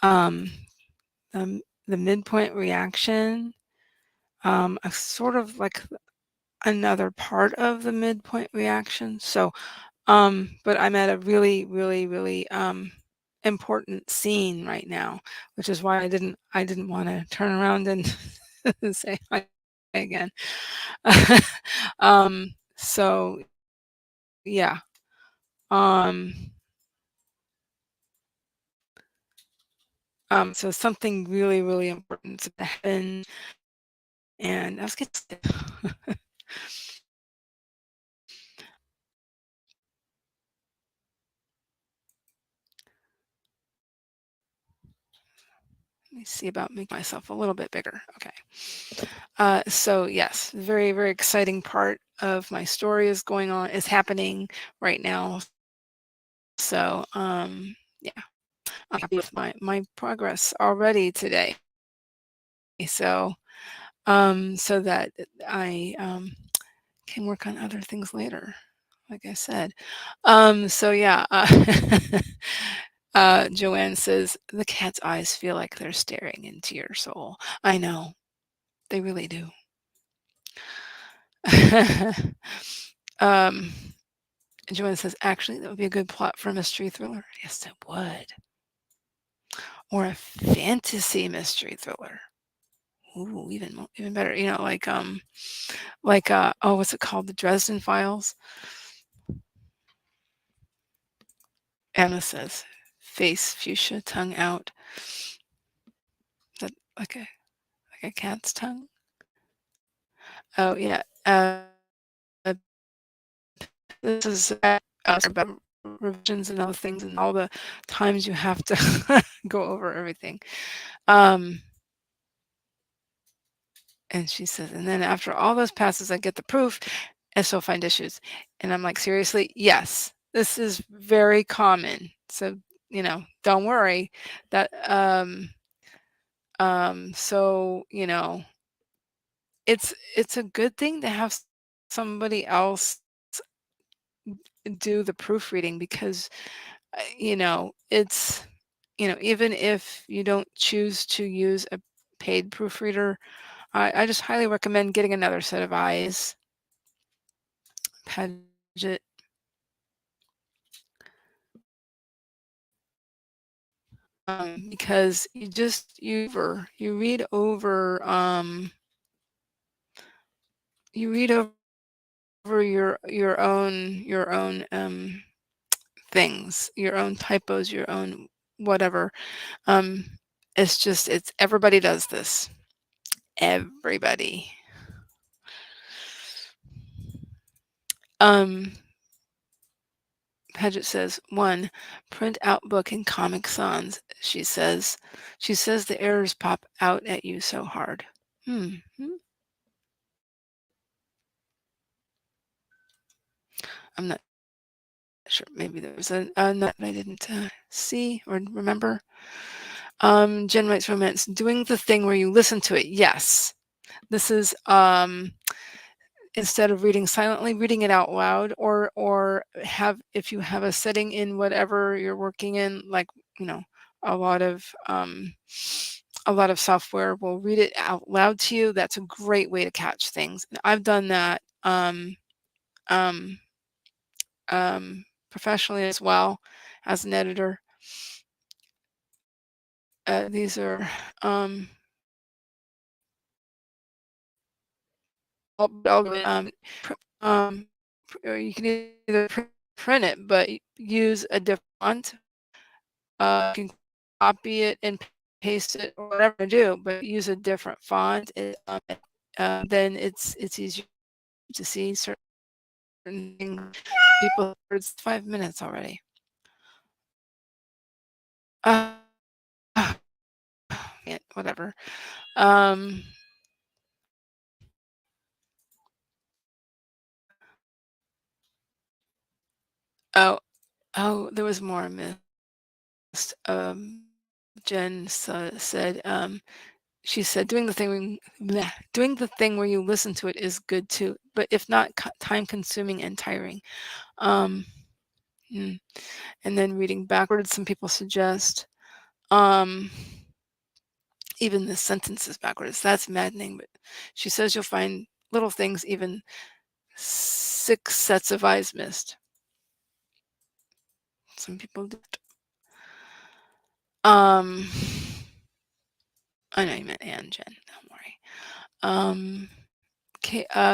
um, the midpoint reaction, a sort of like another part of the midpoint reaction. So, but I'm at a really, really, really important scene right now, which is why I didn't want to turn around and say hi again. So yeah. Um, so something really, really important to happen, and I was gonna let me see about making myself a little bit bigger. Okay. So yes, very, very exciting part of my story is happening right now. So yeah, I'm happy with my progress already today. So so that I can work on other things later, like I said. So yeah, Joanne says the cat's eyes feel like they're staring into your soul. I know, they really do. um, Joanne says, actually, that would be a good plot for a mystery thriller. Yes, it would. Or a fantasy mystery thriller. Ooh, even better. You know, like oh, what's it called? The Dresden Files. Anna says, face fuchsia, tongue out. Is that like a cat's tongue? Oh yeah. This is about revisions and other things and all the times you have to go over everything. Um, and she says, and then after all those passes, I get the proof and still find issues. And I'm like, seriously? Yes, this is very common. So, don't worry that, so, it's a good thing to have somebody else do the proofreading because, it's, even if you don't choose to use a paid proofreader, I just highly recommend getting another set of eyes. Paget, because you read over your own things, your own typos, your own whatever. Um, it's everybody does this. Everybody. Um, Paget says, one, print out book in Comic Sans. She says the errors pop out at you so hard. Hmm. I'm not sure. Maybe there was a note I didn't see or remember. Jen writes romance. Doing the thing where you listen to it. Yes. This is instead of reading silently, reading it out loud, or have if you have a setting in whatever you're working in, like a lot of um, a lot of software will read it out loud to you. That's a great way to catch things. And I've done that um, professionally as well as an editor. These are all or you can either print it, but use a different font. You can copy it and paste it or whatever you do, but use a different font. Then it's easier to see certain things. It's 5 minutes already. Uh, yeah, whatever. Um, oh, there was more I missed. Jen said, she said, doing the thing where you listen to it is good too, but if not, time consuming and tiring. Um, hmm. And then reading backwards, some people suggest. Um, Even the sentence is backwards. That's maddening, but she says you'll find little things, even 6 sets of eyes missed. Some people do it. Um, I know you meant Ann, Jen, don't worry.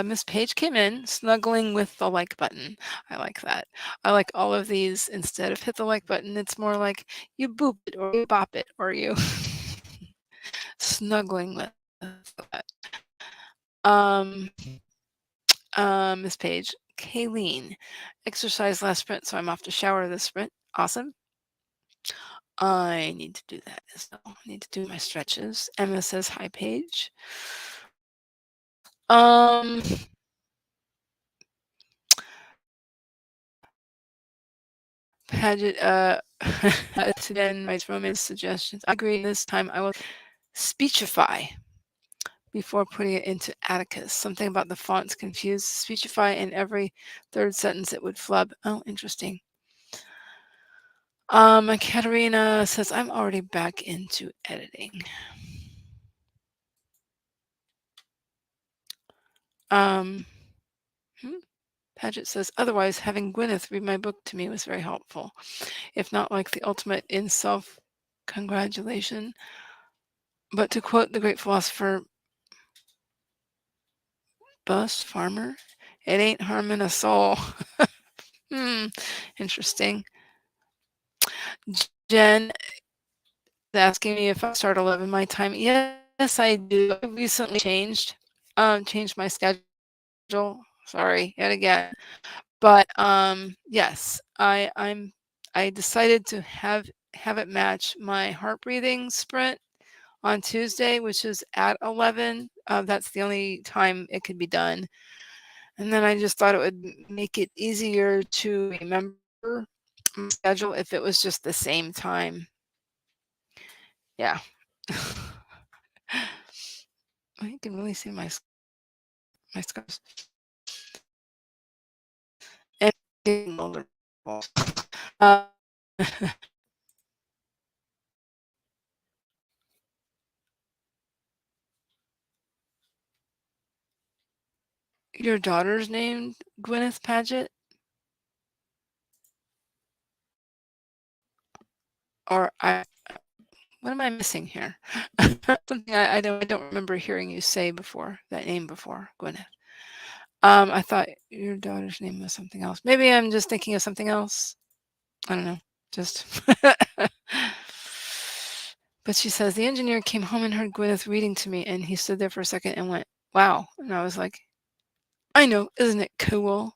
Miss Page came in snuggling with the like button. I like that. I like all of these. Instead of hit the like button, it's more like you boop it or you bop it or you snuggling with that. Um, Miss Page, Kayleen, exercise last sprint, so I'm off to shower this sprint. Awesome. I need to do that as well. I need to do my stretches. Emma says, hi, Paige. Um, Paget, again, writes romance suggestions. I agree. This time I will speechify before putting it into Atticus. Something about the fonts confused. Speechify in every third sentence it would flub. Oh, interesting. Katerina says, I'm already back into editing. Paget says, otherwise, having Gwyneth read my book to me was very helpful, if not like the ultimate in self-congratulation. But to quote the great philosopher Bus Farmer, it ain't harming a soul. Interesting. Jen is asking me if I start 11 my time. Yes, I do. I recently changed my schedule. Sorry, yet again. But yes, I decided to have it match my heart breathing sprint on Tuesday, which is at 11. That's the only time it could be done. And then I just thought it would make it easier to remember my schedule if it was just the same time. Yeah. Oh, you can really see my scars. And getting older. Uh, your daughter's named Gwyneth Paget? Or what am I missing here? Something I don't remember hearing you say before, that name before, Gwyneth. I thought your daughter's name was something else. Maybe I'm just thinking of something else. I don't know. Just But she says the engineer came home and heard Gwyneth reading to me, and he stood there for a second and went, "Wow." And I was like, "I know, isn't it cool?"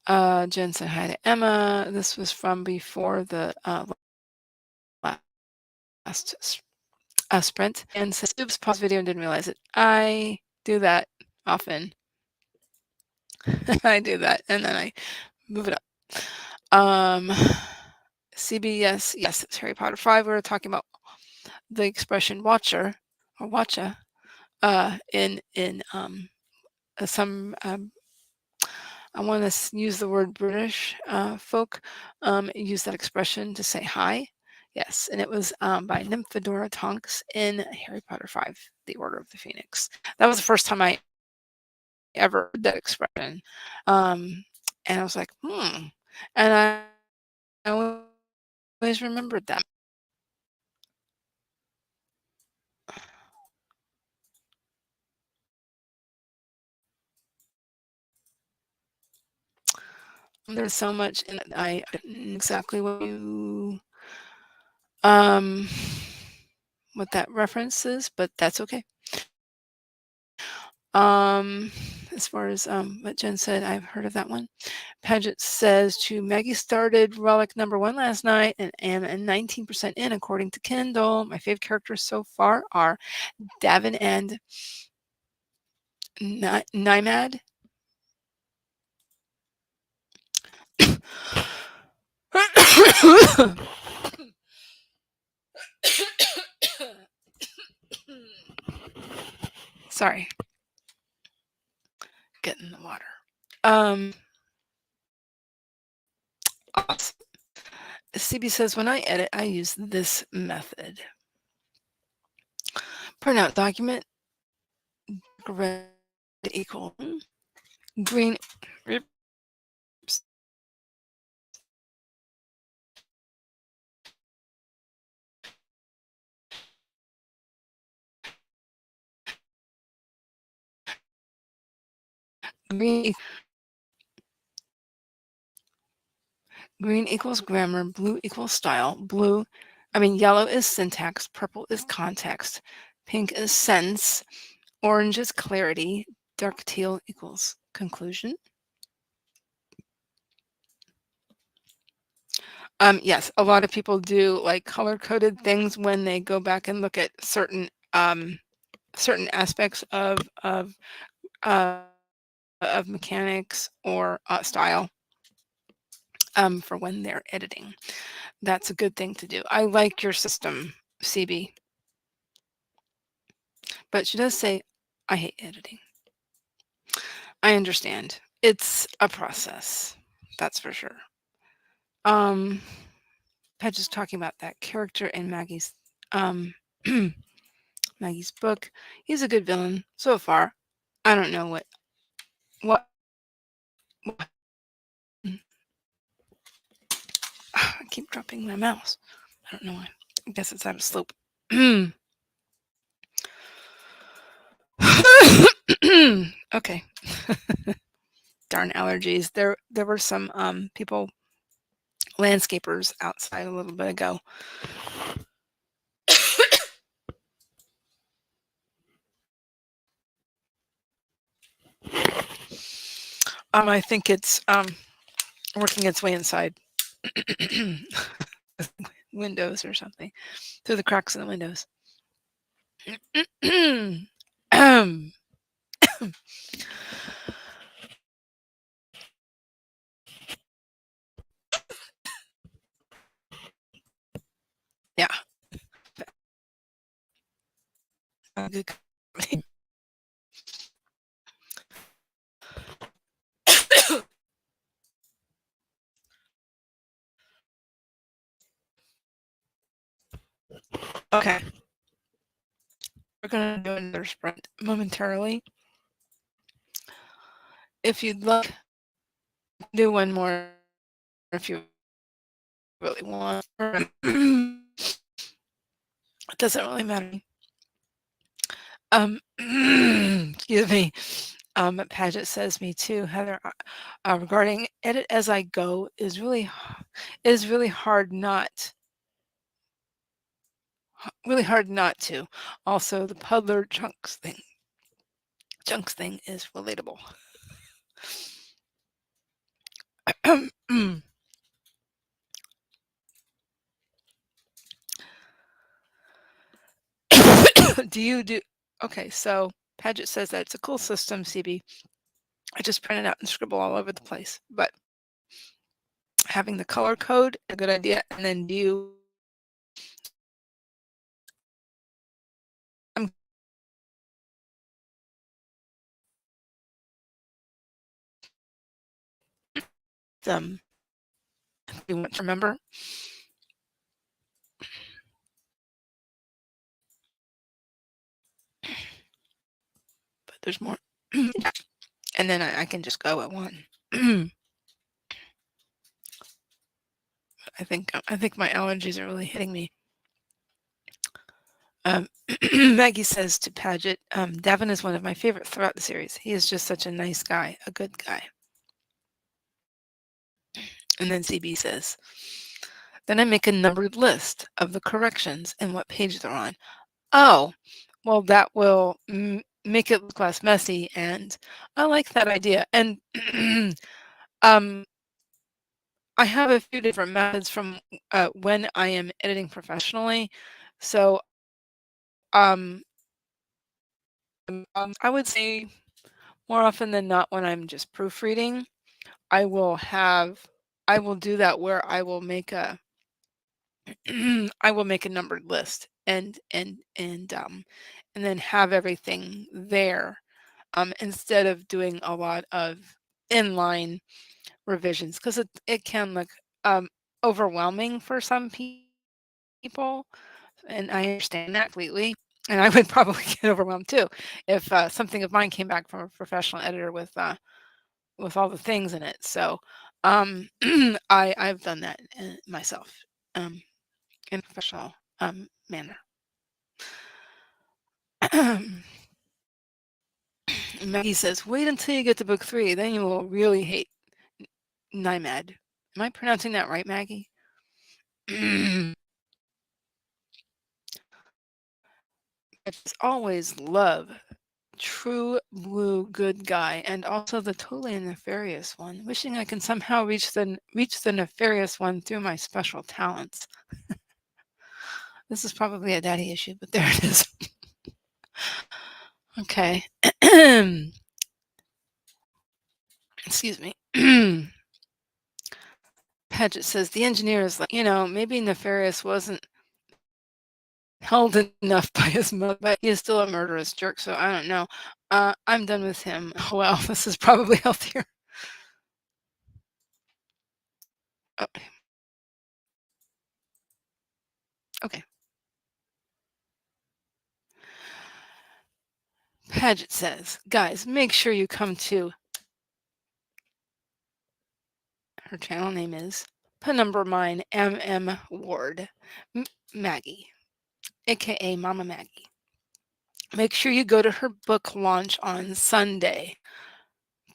Jen said hi to Emma. This was from before the last sprint, and says, oops, pause video and didn't realize it. I do that often. I do that, and then I move it up. CBS, yes, it's Harry Potter 5. We were talking about the expression watcher or watcha in some I want to use the word British folk use that expression to say hi. Yes, and it was by Nymphadora Tonks in Harry Potter 5, The Order of the Phoenix. That was the first time I ever heard that expression. And I was like, And I always remembered that. There's so much in it. I don't know exactly um, what that reference is, but that's okay. As far as what Jen said, I've heard of that one. Paget says to Maggie started relic number 1 last night and am 19% in according to Kindle. My favorite characters so far are Davin and Nimad. Sorry. Get in the water. Awesome. CB says, when I edit, I use this method. Print out document, red equal green, oops, green, green equals grammar, blue equals style, yellow is syntax, purple is context, pink is sense, orange is clarity, dark teal equals conclusion. Yes, a lot of people do like color coded things when they go back and look at certain aspects uh, of mechanics or style for when they're editing. That's a good thing to do. I like your system, CB, but she does say, I hate editing. I understand. It's a process. That's for sure. Pedge is talking about that character in um, Maggie's book. He's a good villain so far. I don't know what I keep dropping my mouse. I don't know why. I guess it's out of slope. Okay. Darn allergies. There were some people, landscapers outside a little bit ago. I think it's working its way inside windows or something through the cracks in the windows. Yeah. Okay. We're gonna do another sprint momentarily. If you'd like, do one more if you really want. It doesn't really matter. Excuse me. Paget says me too, Heather, regarding edit as I go is really really hard not to. Also, the puddler chunks thing is relatable. do okay, so Paget says that it's a cool system, CB. I just print it out and scribble all over the place. But having the color code, a good idea. And then do you you want to remember? But there's more. And then I can just go at one. I think my allergies are really hitting me. Maggie says to Paget, Davin is one of my favorites throughout the series. He is just such a nice guy, a good guy. And then CB says, then I make a numbered list of the corrections and what page they're on. Oh, well, that will make it look less messy, and I like that idea. And I have a few different methods from when I am editing professionally. So I would say more often than not when I'm just proofreading, I will do that where I will make a I will make a numbered list and then have everything there instead of doing a lot of inline revisions because it can look um, overwhelming for some people, and I understand that completely. And I would probably get overwhelmed too if something of mine came back from a professional editor with all the things in it. So I've done that myself um, in a professional manner. Maggie says, "Wait until you get to book 3, then you will really hate NIMAD." Am I pronouncing that right, Maggie? I just always love True Blue Good Guy and also the totally nefarious one. Wishing I can somehow reach the nefarious one through my special talents. This is probably a daddy issue, but there it is. Okay. Excuse me. Paget says the engineer is like, maybe nefarious wasn't held enough by his mother, but he is still a murderous jerk, so I don't know. I'm done with him. Well, this is probably healthier. Oh, okay. Paget says, guys, make sure you come to, her channel name is Penumbra Mine MM Ward, Maggie, aka Mama Maggie. Make sure you go to her book launch on Sunday.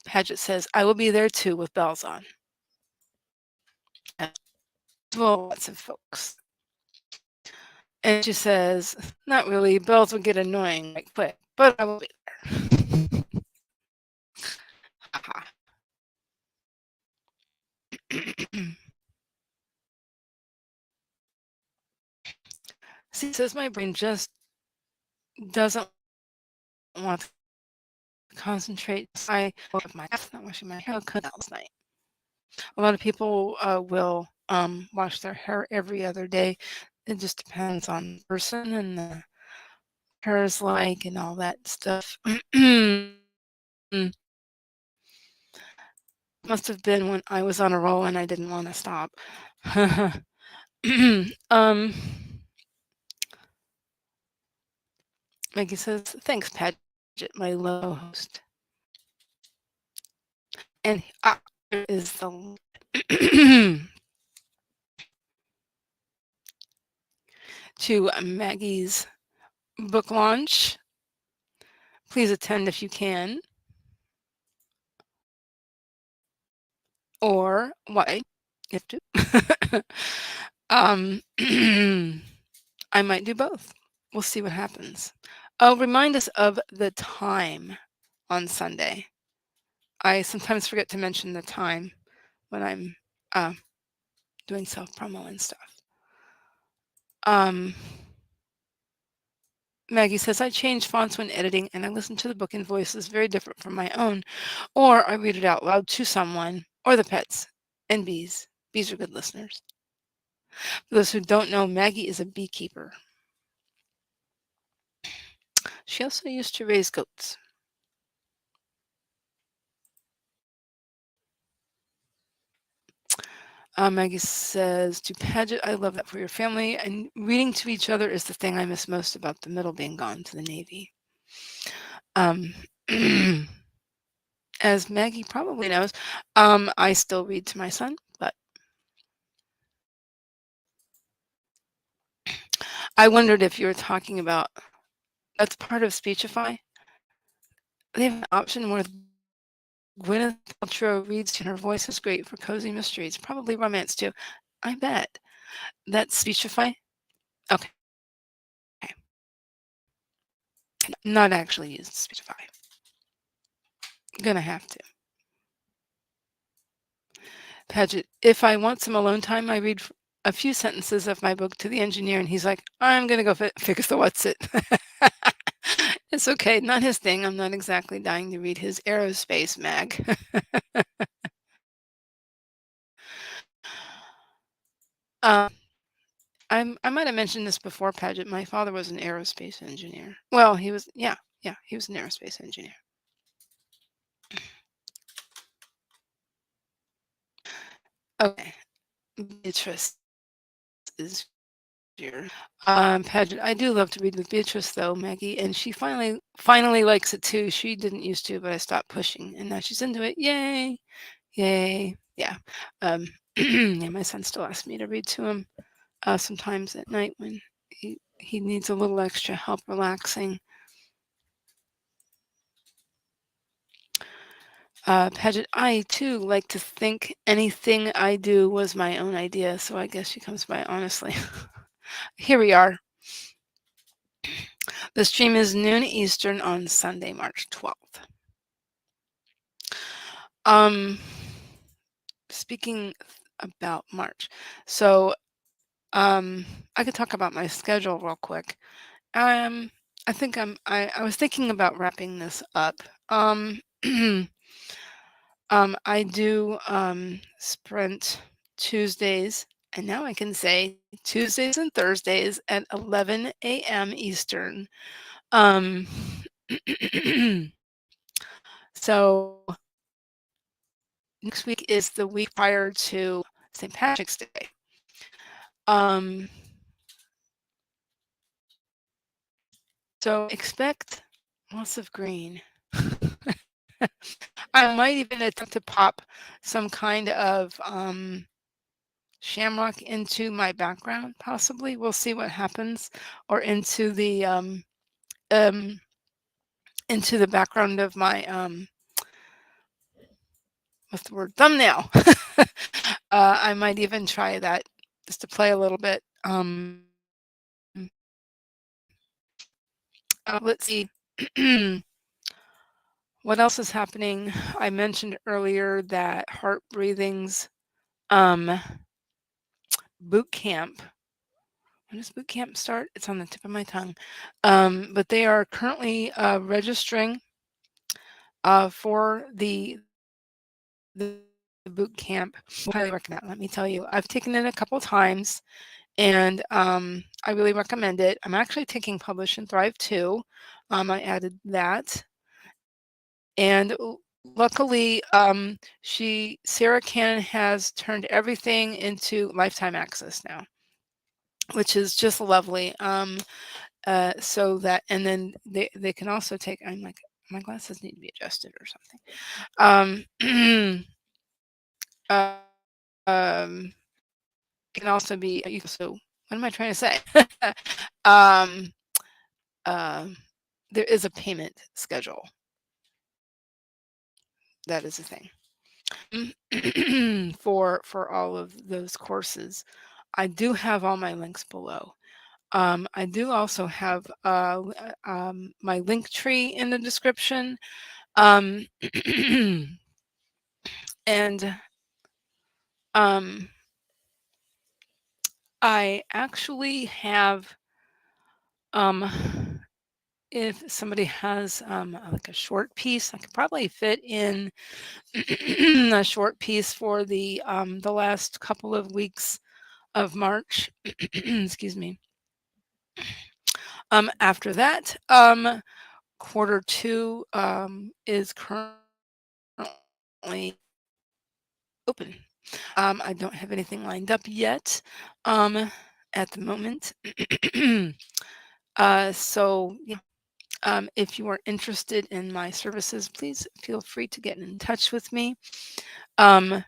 Paget says, I will be there too with bells on. Well, lots of folks. And she says, not really, bells will get annoying right quick, but I will be there. See, says my brain just doesn't want to concentrate. I have my not washing my hair last night. A lot of people will wash their hair every other day. It just depends on the person and the hair is like and all that stuff. Must have been when I was on a roll and I didn't want to stop. um, Maggie says, thanks, Paget, my low host. And here is the to Maggie's book launch. Please attend if you can. Or why you have to. I might do both. We'll see what happens. Oh, remind us of the time on Sunday. I sometimes forget to mention the time when I'm doing self-promo and stuff. Maggie says, I change fonts when editing and I listen to the book in voices very different from my own, or I read it out loud to someone or the pets and bees. Bees are good listeners. For those who don't know, Maggie is a beekeeper. She also used to raise goats. Maggie says, to Paget, I love that for your family, and reading to each other is the thing I miss most about the middle being gone to the Navy. As Maggie probably knows, I still read to my son, but I wondered if you were talking about, that's part of Speechify. They have an option where Gwyneth Paltrow reads and her voice is great for cozy mysteries, probably romance too. I bet. That's Speechify? Okay. Not actually used Speechify. Gonna have to. Paget, if I want some alone time, I read a few sentences of my book to the engineer, and he's like, I'm gonna go fix the what's it. It's okay, not his thing. I'm not exactly dying to read his aerospace mag. I might have mentioned this before, Paget. My father was an aerospace engineer. Well, he was, yeah, he was an aerospace engineer. Okay. Beatrice is your pageant. I do love to read with Beatrice though, Maggie, and she finally likes it too. She didn't used to, but I stopped pushing, and now she's into it. Yay! Yay! Yeah. Um, yeah, my son still asks me to read to him sometimes at night when he needs a little extra help relaxing. Paget, I too like to think anything I do was my own idea, so I guess she comes by honestly. Here we are. The stream is noon Eastern on Sunday, March 12th. Um, speaking about March, so I could talk about my schedule real quick. Um, I think I was thinking about wrapping this up. Um, I do sprint Tuesdays, and now I can say Tuesdays and Thursdays at 11 a.m. Eastern. Um, so next week is the week prior to St. Patrick's Day. Um, so expect lots of green. I might even attempt to pop some kind of shamrock into my background, possibly. We'll see what happens, or um, into the background of my what's the word, thumbnail. I might even try that just to play a little bit. Let's see. What else is happening? I mentioned earlier that Heart Breathing's um, boot camp. When does boot camp start? It's on the tip of my tongue. But they are currently registering for the boot camp. I highly recommend that. Let me tell you, I've taken it a couple times, and I really recommend it. I'm actually taking Publish and Thrive too. I added that, and luckily, Sarah Cannon has turned everything into lifetime access now, which is just lovely. So that, and then they can also take. I'm like, my glasses need to be adjusted or something. uh, um, it can also be. You so what am I trying to say? um, um, there is a payment schedule. That is a thing. For all of those courses. I do have all my links below. I do also have my link tree in the description. Um, and um, I actually have, if somebody has like a short piece, I could probably fit in a short piece for the last couple of weeks of March. Excuse me. After that, quarter two is currently open. I don't have anything lined up yet at the moment. So, yeah, if you are interested in my services, please feel free to get in touch with me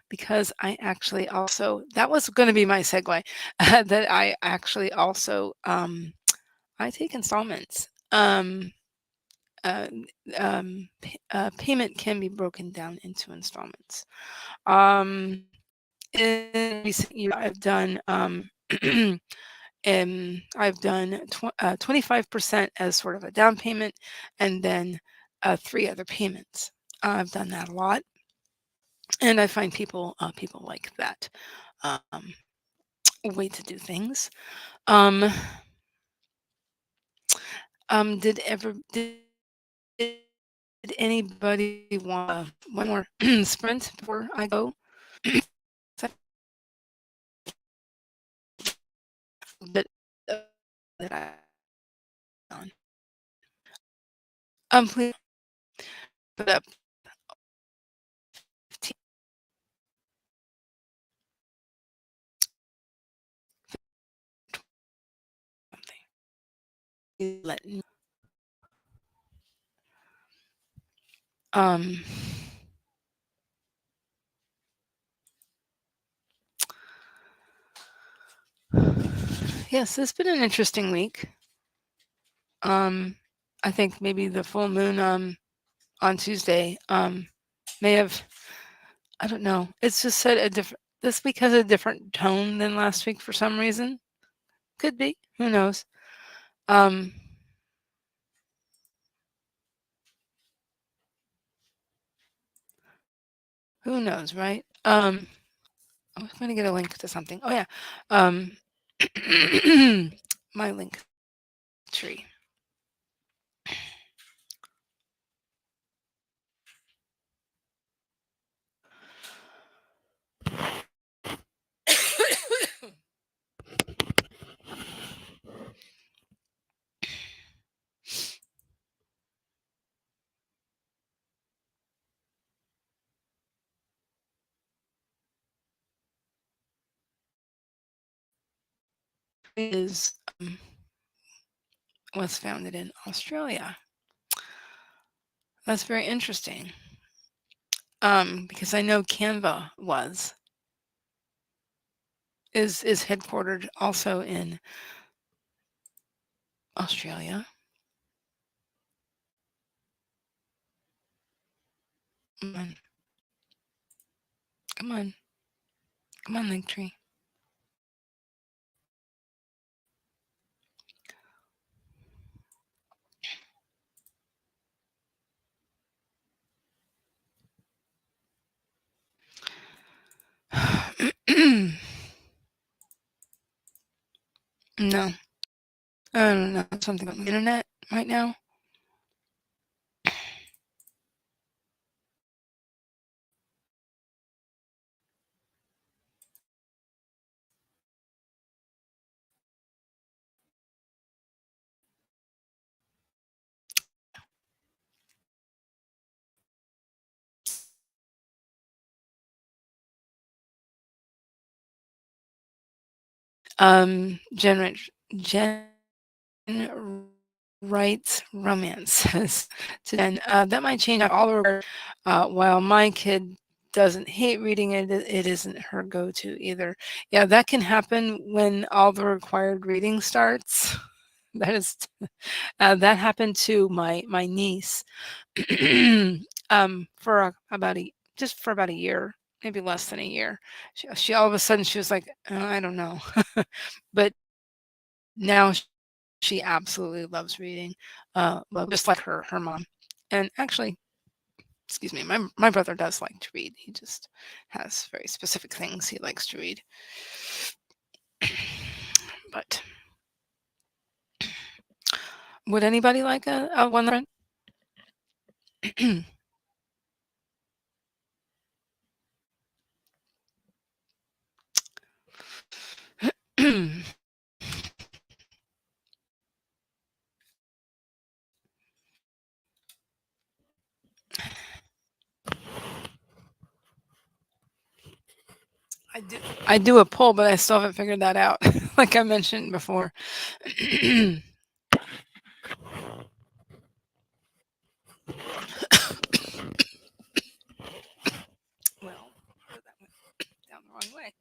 because I actually also, that was going to be my segue, that I actually also, I take installments. Uh, Payment can be broken down into installments. In recent years, I've done I've done 25% as sort of a down payment, and then three other payments. I've done that a lot, and I find people like that um, way to do things. Um, did anybody want one more sprint before I go? But that I on. Please put up 15 let me um yes, it's been an interesting week. Um, I think maybe the full moon on Tuesday may have, I don't know. It's just set a different, this week has a different tone than last week for some reason. Could be. Who knows? Um who knows, right? I was gonna get a link to something. Oh yeah. Um my link tree. Is was founded in Australia. That's very interesting. Because I know Canva is headquartered also in Australia. Come on, come on, come on, Linktree. No, I don't know. Something on the internet right now. Generate gen writes romances and that might change all over. While my kid doesn't hate reading it, it isn't her go-to either. Yeah, that can happen when all the required reading starts. That is that happened to my niece for about a just for about a year, maybe less than a year. She all of a sudden she was like, I don't know, but now she absolutely loves reading, just like her mom. And actually, excuse me, my brother does like to read. He just has very specific things he likes to read. But would anybody like a one friend? I do a poll, but I still haven't figured that out, like I mentioned before. Well, that went down the wrong way.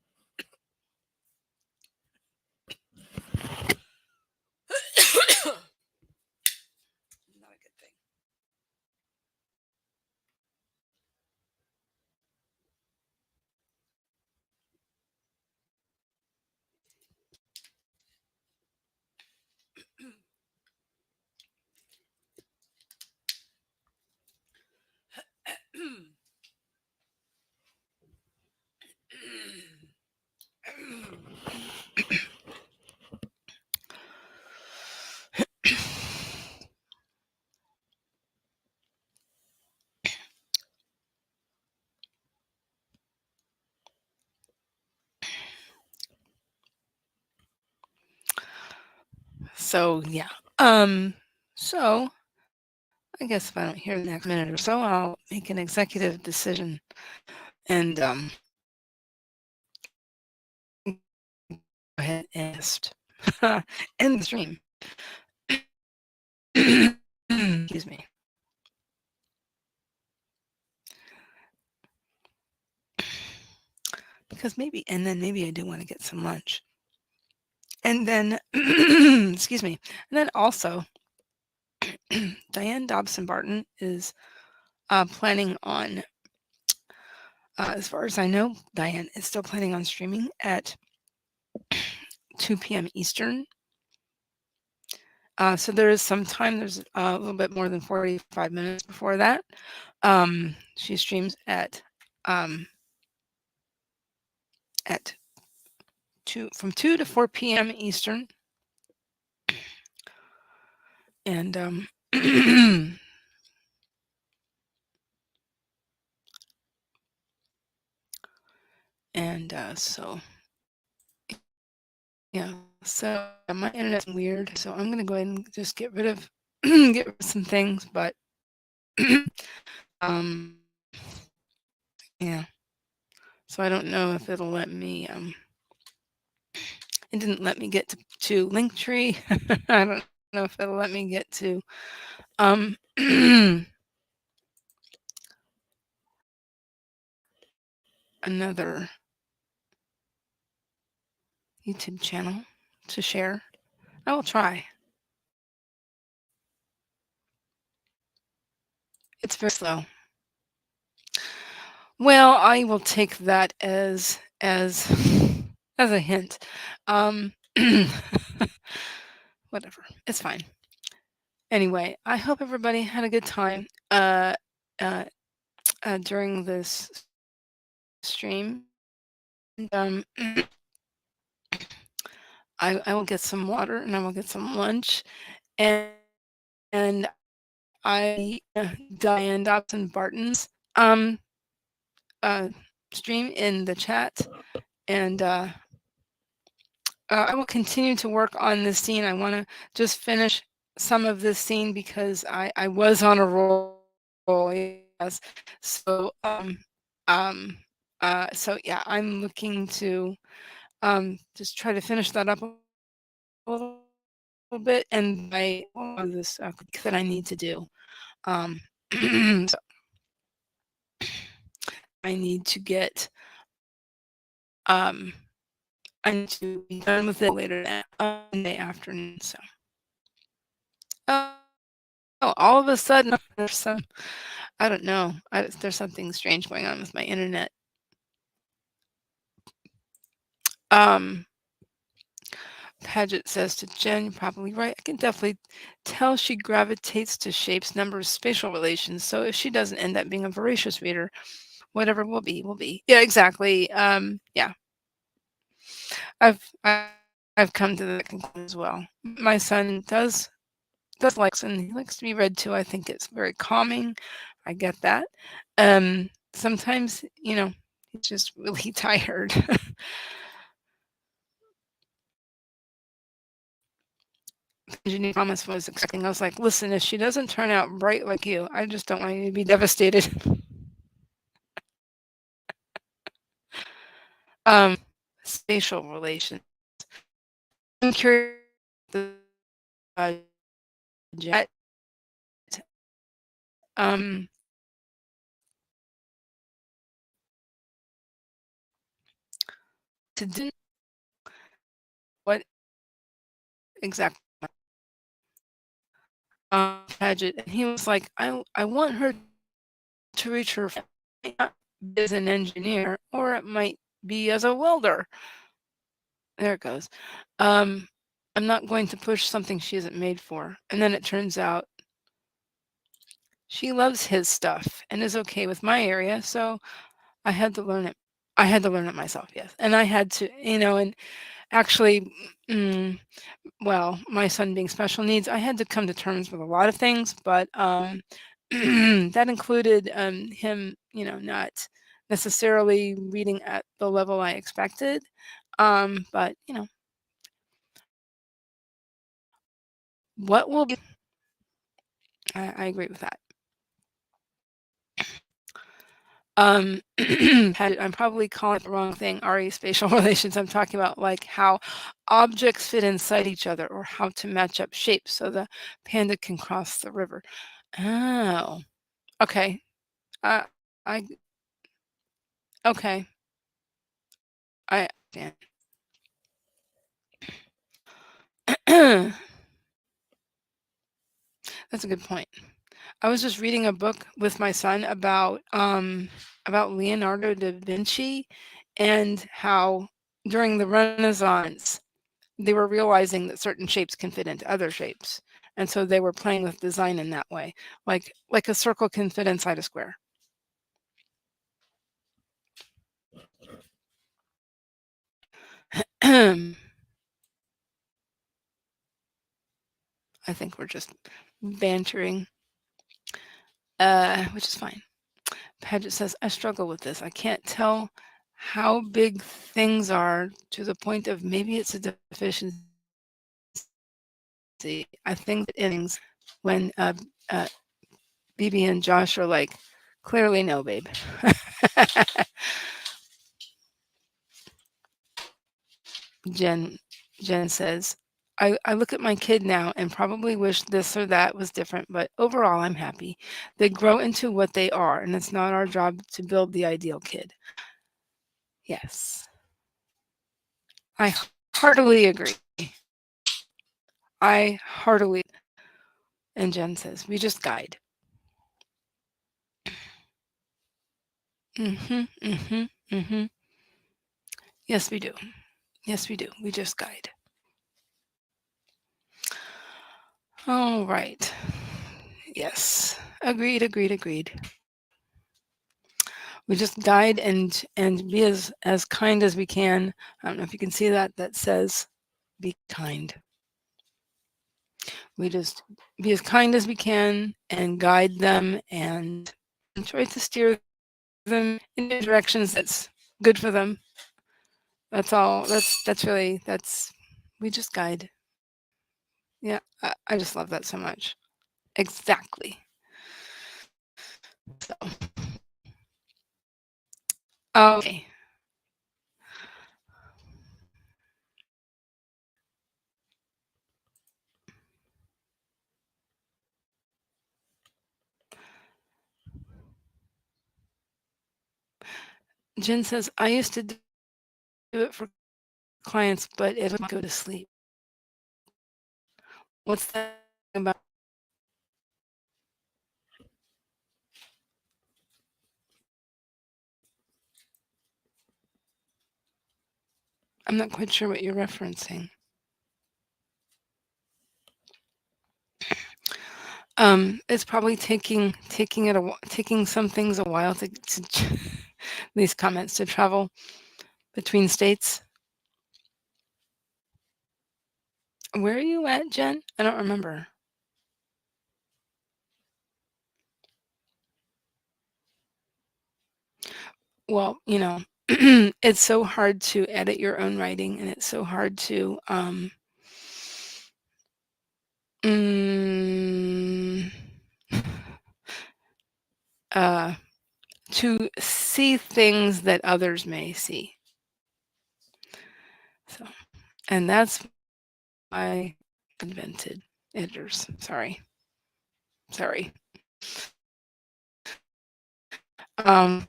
Not a good thing. So yeah. So I guess if I don't hear the next minute or so, I'll make an executive decision and go ahead and end the stream. excuse me. Because maybe I do want to get some lunch. And then, excuse me. And then also, Diane Dobson Barton is planning on, as far as I know, Diane is still planning on streaming at 2 p.m. Eastern. So there is some time. There's a little bit more than 45 minutes before that. She streams at from 2 to 4 p.m. Eastern, and and so yeah, so my internet's weird. So I'm gonna go ahead and just get rid of get rid of some things, but um, yeah. So I don't know if it'll let me. It didn't let me get to Linktree. I don't know if it'll let me get to um another YouTube channel to share. I will try. It's very slow. Well, I will take that as as a hint. Um, whatever. It's fine. Anyway, I hope everybody had a good time uh, during this stream. And, I will get some water and I will get some lunch. And I Diane Dobson Barton's um, uh, stream in the chat, and I will continue to work on this scene. I want to just finish some of this scene because I was on a roll. Yes, so so yeah, I'm looking to just try to finish that up a little bit, and I this that I need to do. So I need to get um I need to be done with it later that Monday afternoon. So oh, all of a sudden there's some I don't know. There's something strange going on with my internet. Um Paget says to Jen, you're probably right. I can definitely tell she gravitates to shapes, numbers, spatial relations. So if she doesn't end up being a voracious reader, whatever will be, will be. Yeah, exactly. Yeah, I've come to that conclusion as well. My son does likes and he likes to be read to. I think it's very calming. I get that. Sometimes, he's just really tired. Engineer Thomas was expecting. I was like, listen, if she doesn't turn out bright like you, I just don't want you to be devastated. Spatial relations. I'm curious. The jet. Um, to do what exactly? Paget, and he was like, I want her to reach her. It might not be as an engineer, or it might be as a welder. There it goes. I'm not going to push something she isn't made for. And then it turns out she loves his stuff and is okay with my area. So I had to learn it. I had to learn it myself, yes. And I had to, and actually, well, my son being special needs, I had to come to terms with a lot of things, but that included him, not necessarily reading at the level I expected. But what will be? I agree with that. I'm probably calling it the wrong thing, RE spatial relations. I'm talking about like how objects fit inside each other or how to match up shapes so the panda can cross the river. Oh, okay. Uh, I okay. I understand. That's a good point. I was just reading a book with my son about Leonardo da Vinci and how during the Renaissance they were realizing that certain shapes can fit into other shapes. And so they were playing with design in that way. Like a circle can fit inside a square. I think we're just bantering, which is fine. Paget says, I struggle with this. I can't tell how big things are to the point of maybe it's a deficiency. I think that innings when BB and Josh are like, clearly no, babe. Jen Jen says, I look at my kid now and probably wish this or that was different, but overall I'm happy. They grow into what they are, and it's not our job to build the ideal kid. Yes. I heartily agree. I heartily and Jen says, we just guide. Mhm, mhm, mhm. Yes, we do. Yes, we do. We just guide. All right. Yes. Agreed, agreed, agreed. We just guide and be as kind as we can. I don't know if you can see that that says be kind. We just be as kind as we can and guide them and try to steer them in the directions that's good for them. That's all. That's really that's we just guide. Yeah, I just love that so much. Exactly. So, okay. Jen says, I used to do it for clients, but it would go to sleep. What's that about? I'm not quite sure what you're referencing. It's probably taking some things a while to these comments to travel between states. Where are you at, Jen? I don't remember. Well, it's so hard to edit your own writing, and it's so hard mm, uh, to see things that others may see. So, and that's why I invented editors. Sorry.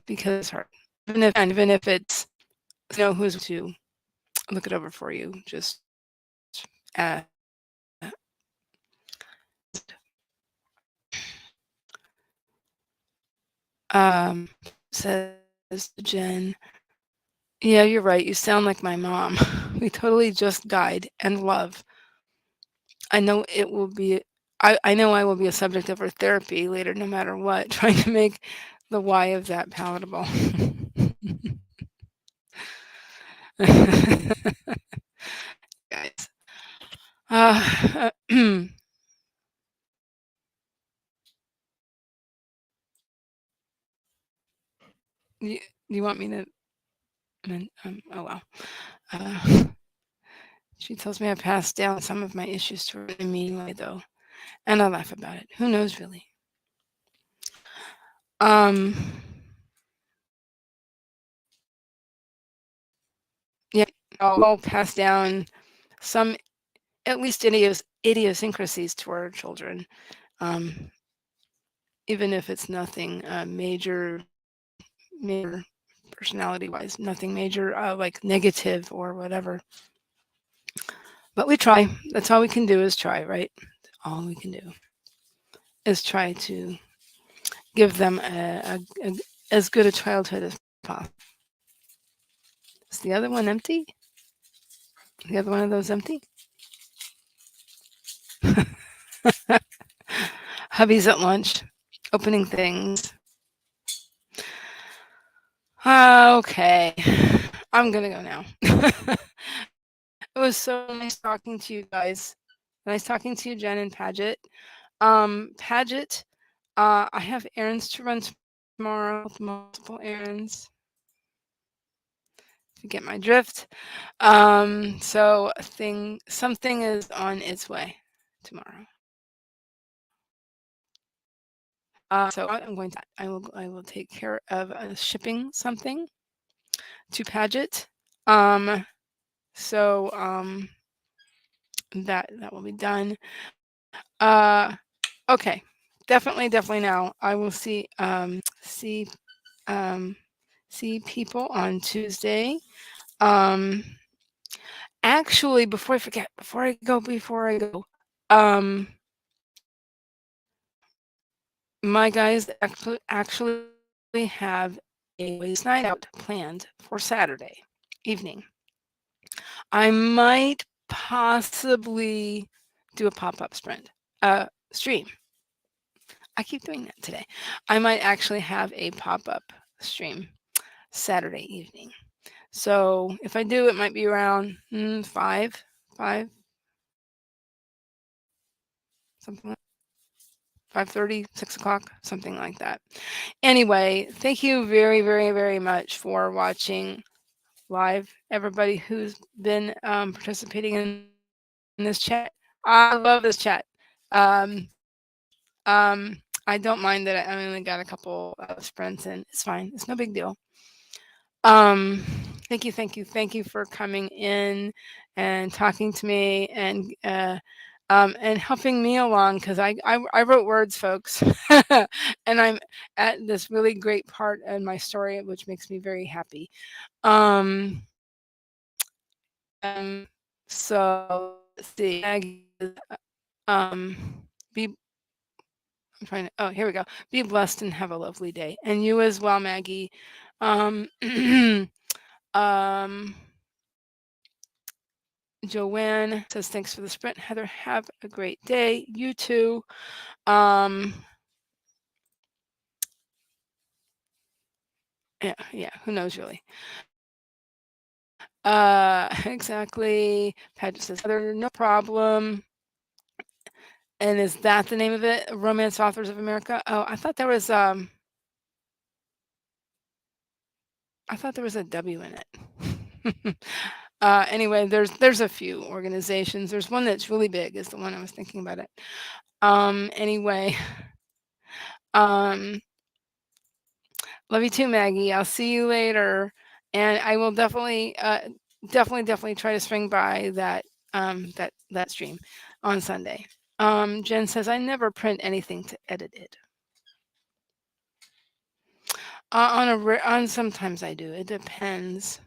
Because it's hard. Even if it's who's to look it over for you. Just uh, um, says Jen. Yeah, you're right. You sound like my mom. We totally just guide and love. I know it will be. I know I will be a subject of her therapy later, no matter what. Trying to make the why of that palatable. Guys. you, you want me to? Oh well. Uh, she tells me I passed down some of my issues to her in a mean way, though, and I laugh about it. Who knows, really? Um. all pass down some at least idiosyncrasies to our children, um, even if it's nothing major personality-wise, nothing major, like negative or whatever. But we try. That's all we can do is try, right? All we can do is try to give them as good a childhood as possible. Is the other one empty? The other one of those empty? Hubby's at lunch, opening things. Okay, I'm gonna go now. It was so nice talking to you guys. Nice talking to you, Jen and Paget. Paget, I have errands to run tomorrow, multiple errands. If you get my drift. So something is on its way tomorrow. So I will take care of shipping something to Paget. So that will be done. Okay, definitely now. I will see see people on Tuesday. Um, Actually, before I go, um, my guys actually have a boys' night out planned for Saturday evening. I might possibly do a pop-up stream. I keep doing that today. I might actually have a pop-up stream Saturday evening. So if I do, it might be around 5, something like 5:30, 6 o'clock, something like that. Anyway, thank you very much for watching live, everybody who's been participating in this chat. I love this chat. Um, I don't mind that I only got a couple of sprints in. It's fine. It's no big deal. Um, thank you for coming in and talking to me and helping me along because I wrote words, folks, and I'm at this really great part in my story, which makes me very happy. Um, so let's see. Um, be I'm trying to. Oh, here we go. Be blessed and have a lovely day, and you as well, Maggie. Um, um, Joanne says thanks for the sprint. Heather, have a great day. You too. Um, yeah. Who knows really? Exactly. Paget says Heather, no problem. And is that the name of it? Romance Authors of America? Oh, I thought there was a W in it. Anyway, there's a few organizations. There's one that's really big, is the one I was thinking about it. Anyway, love you too, Maggie. I'll see you later, and I will definitely try to swing by that stream on Sunday. Jen says I never print anything to edit it. On sometimes I do. It depends.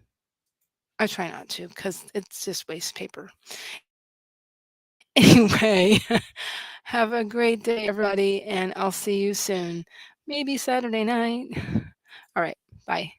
I try not to because it's just waste paper. Anyway, have a great day, everybody, and I'll see you soon. Maybe Saturday night. All right, bye.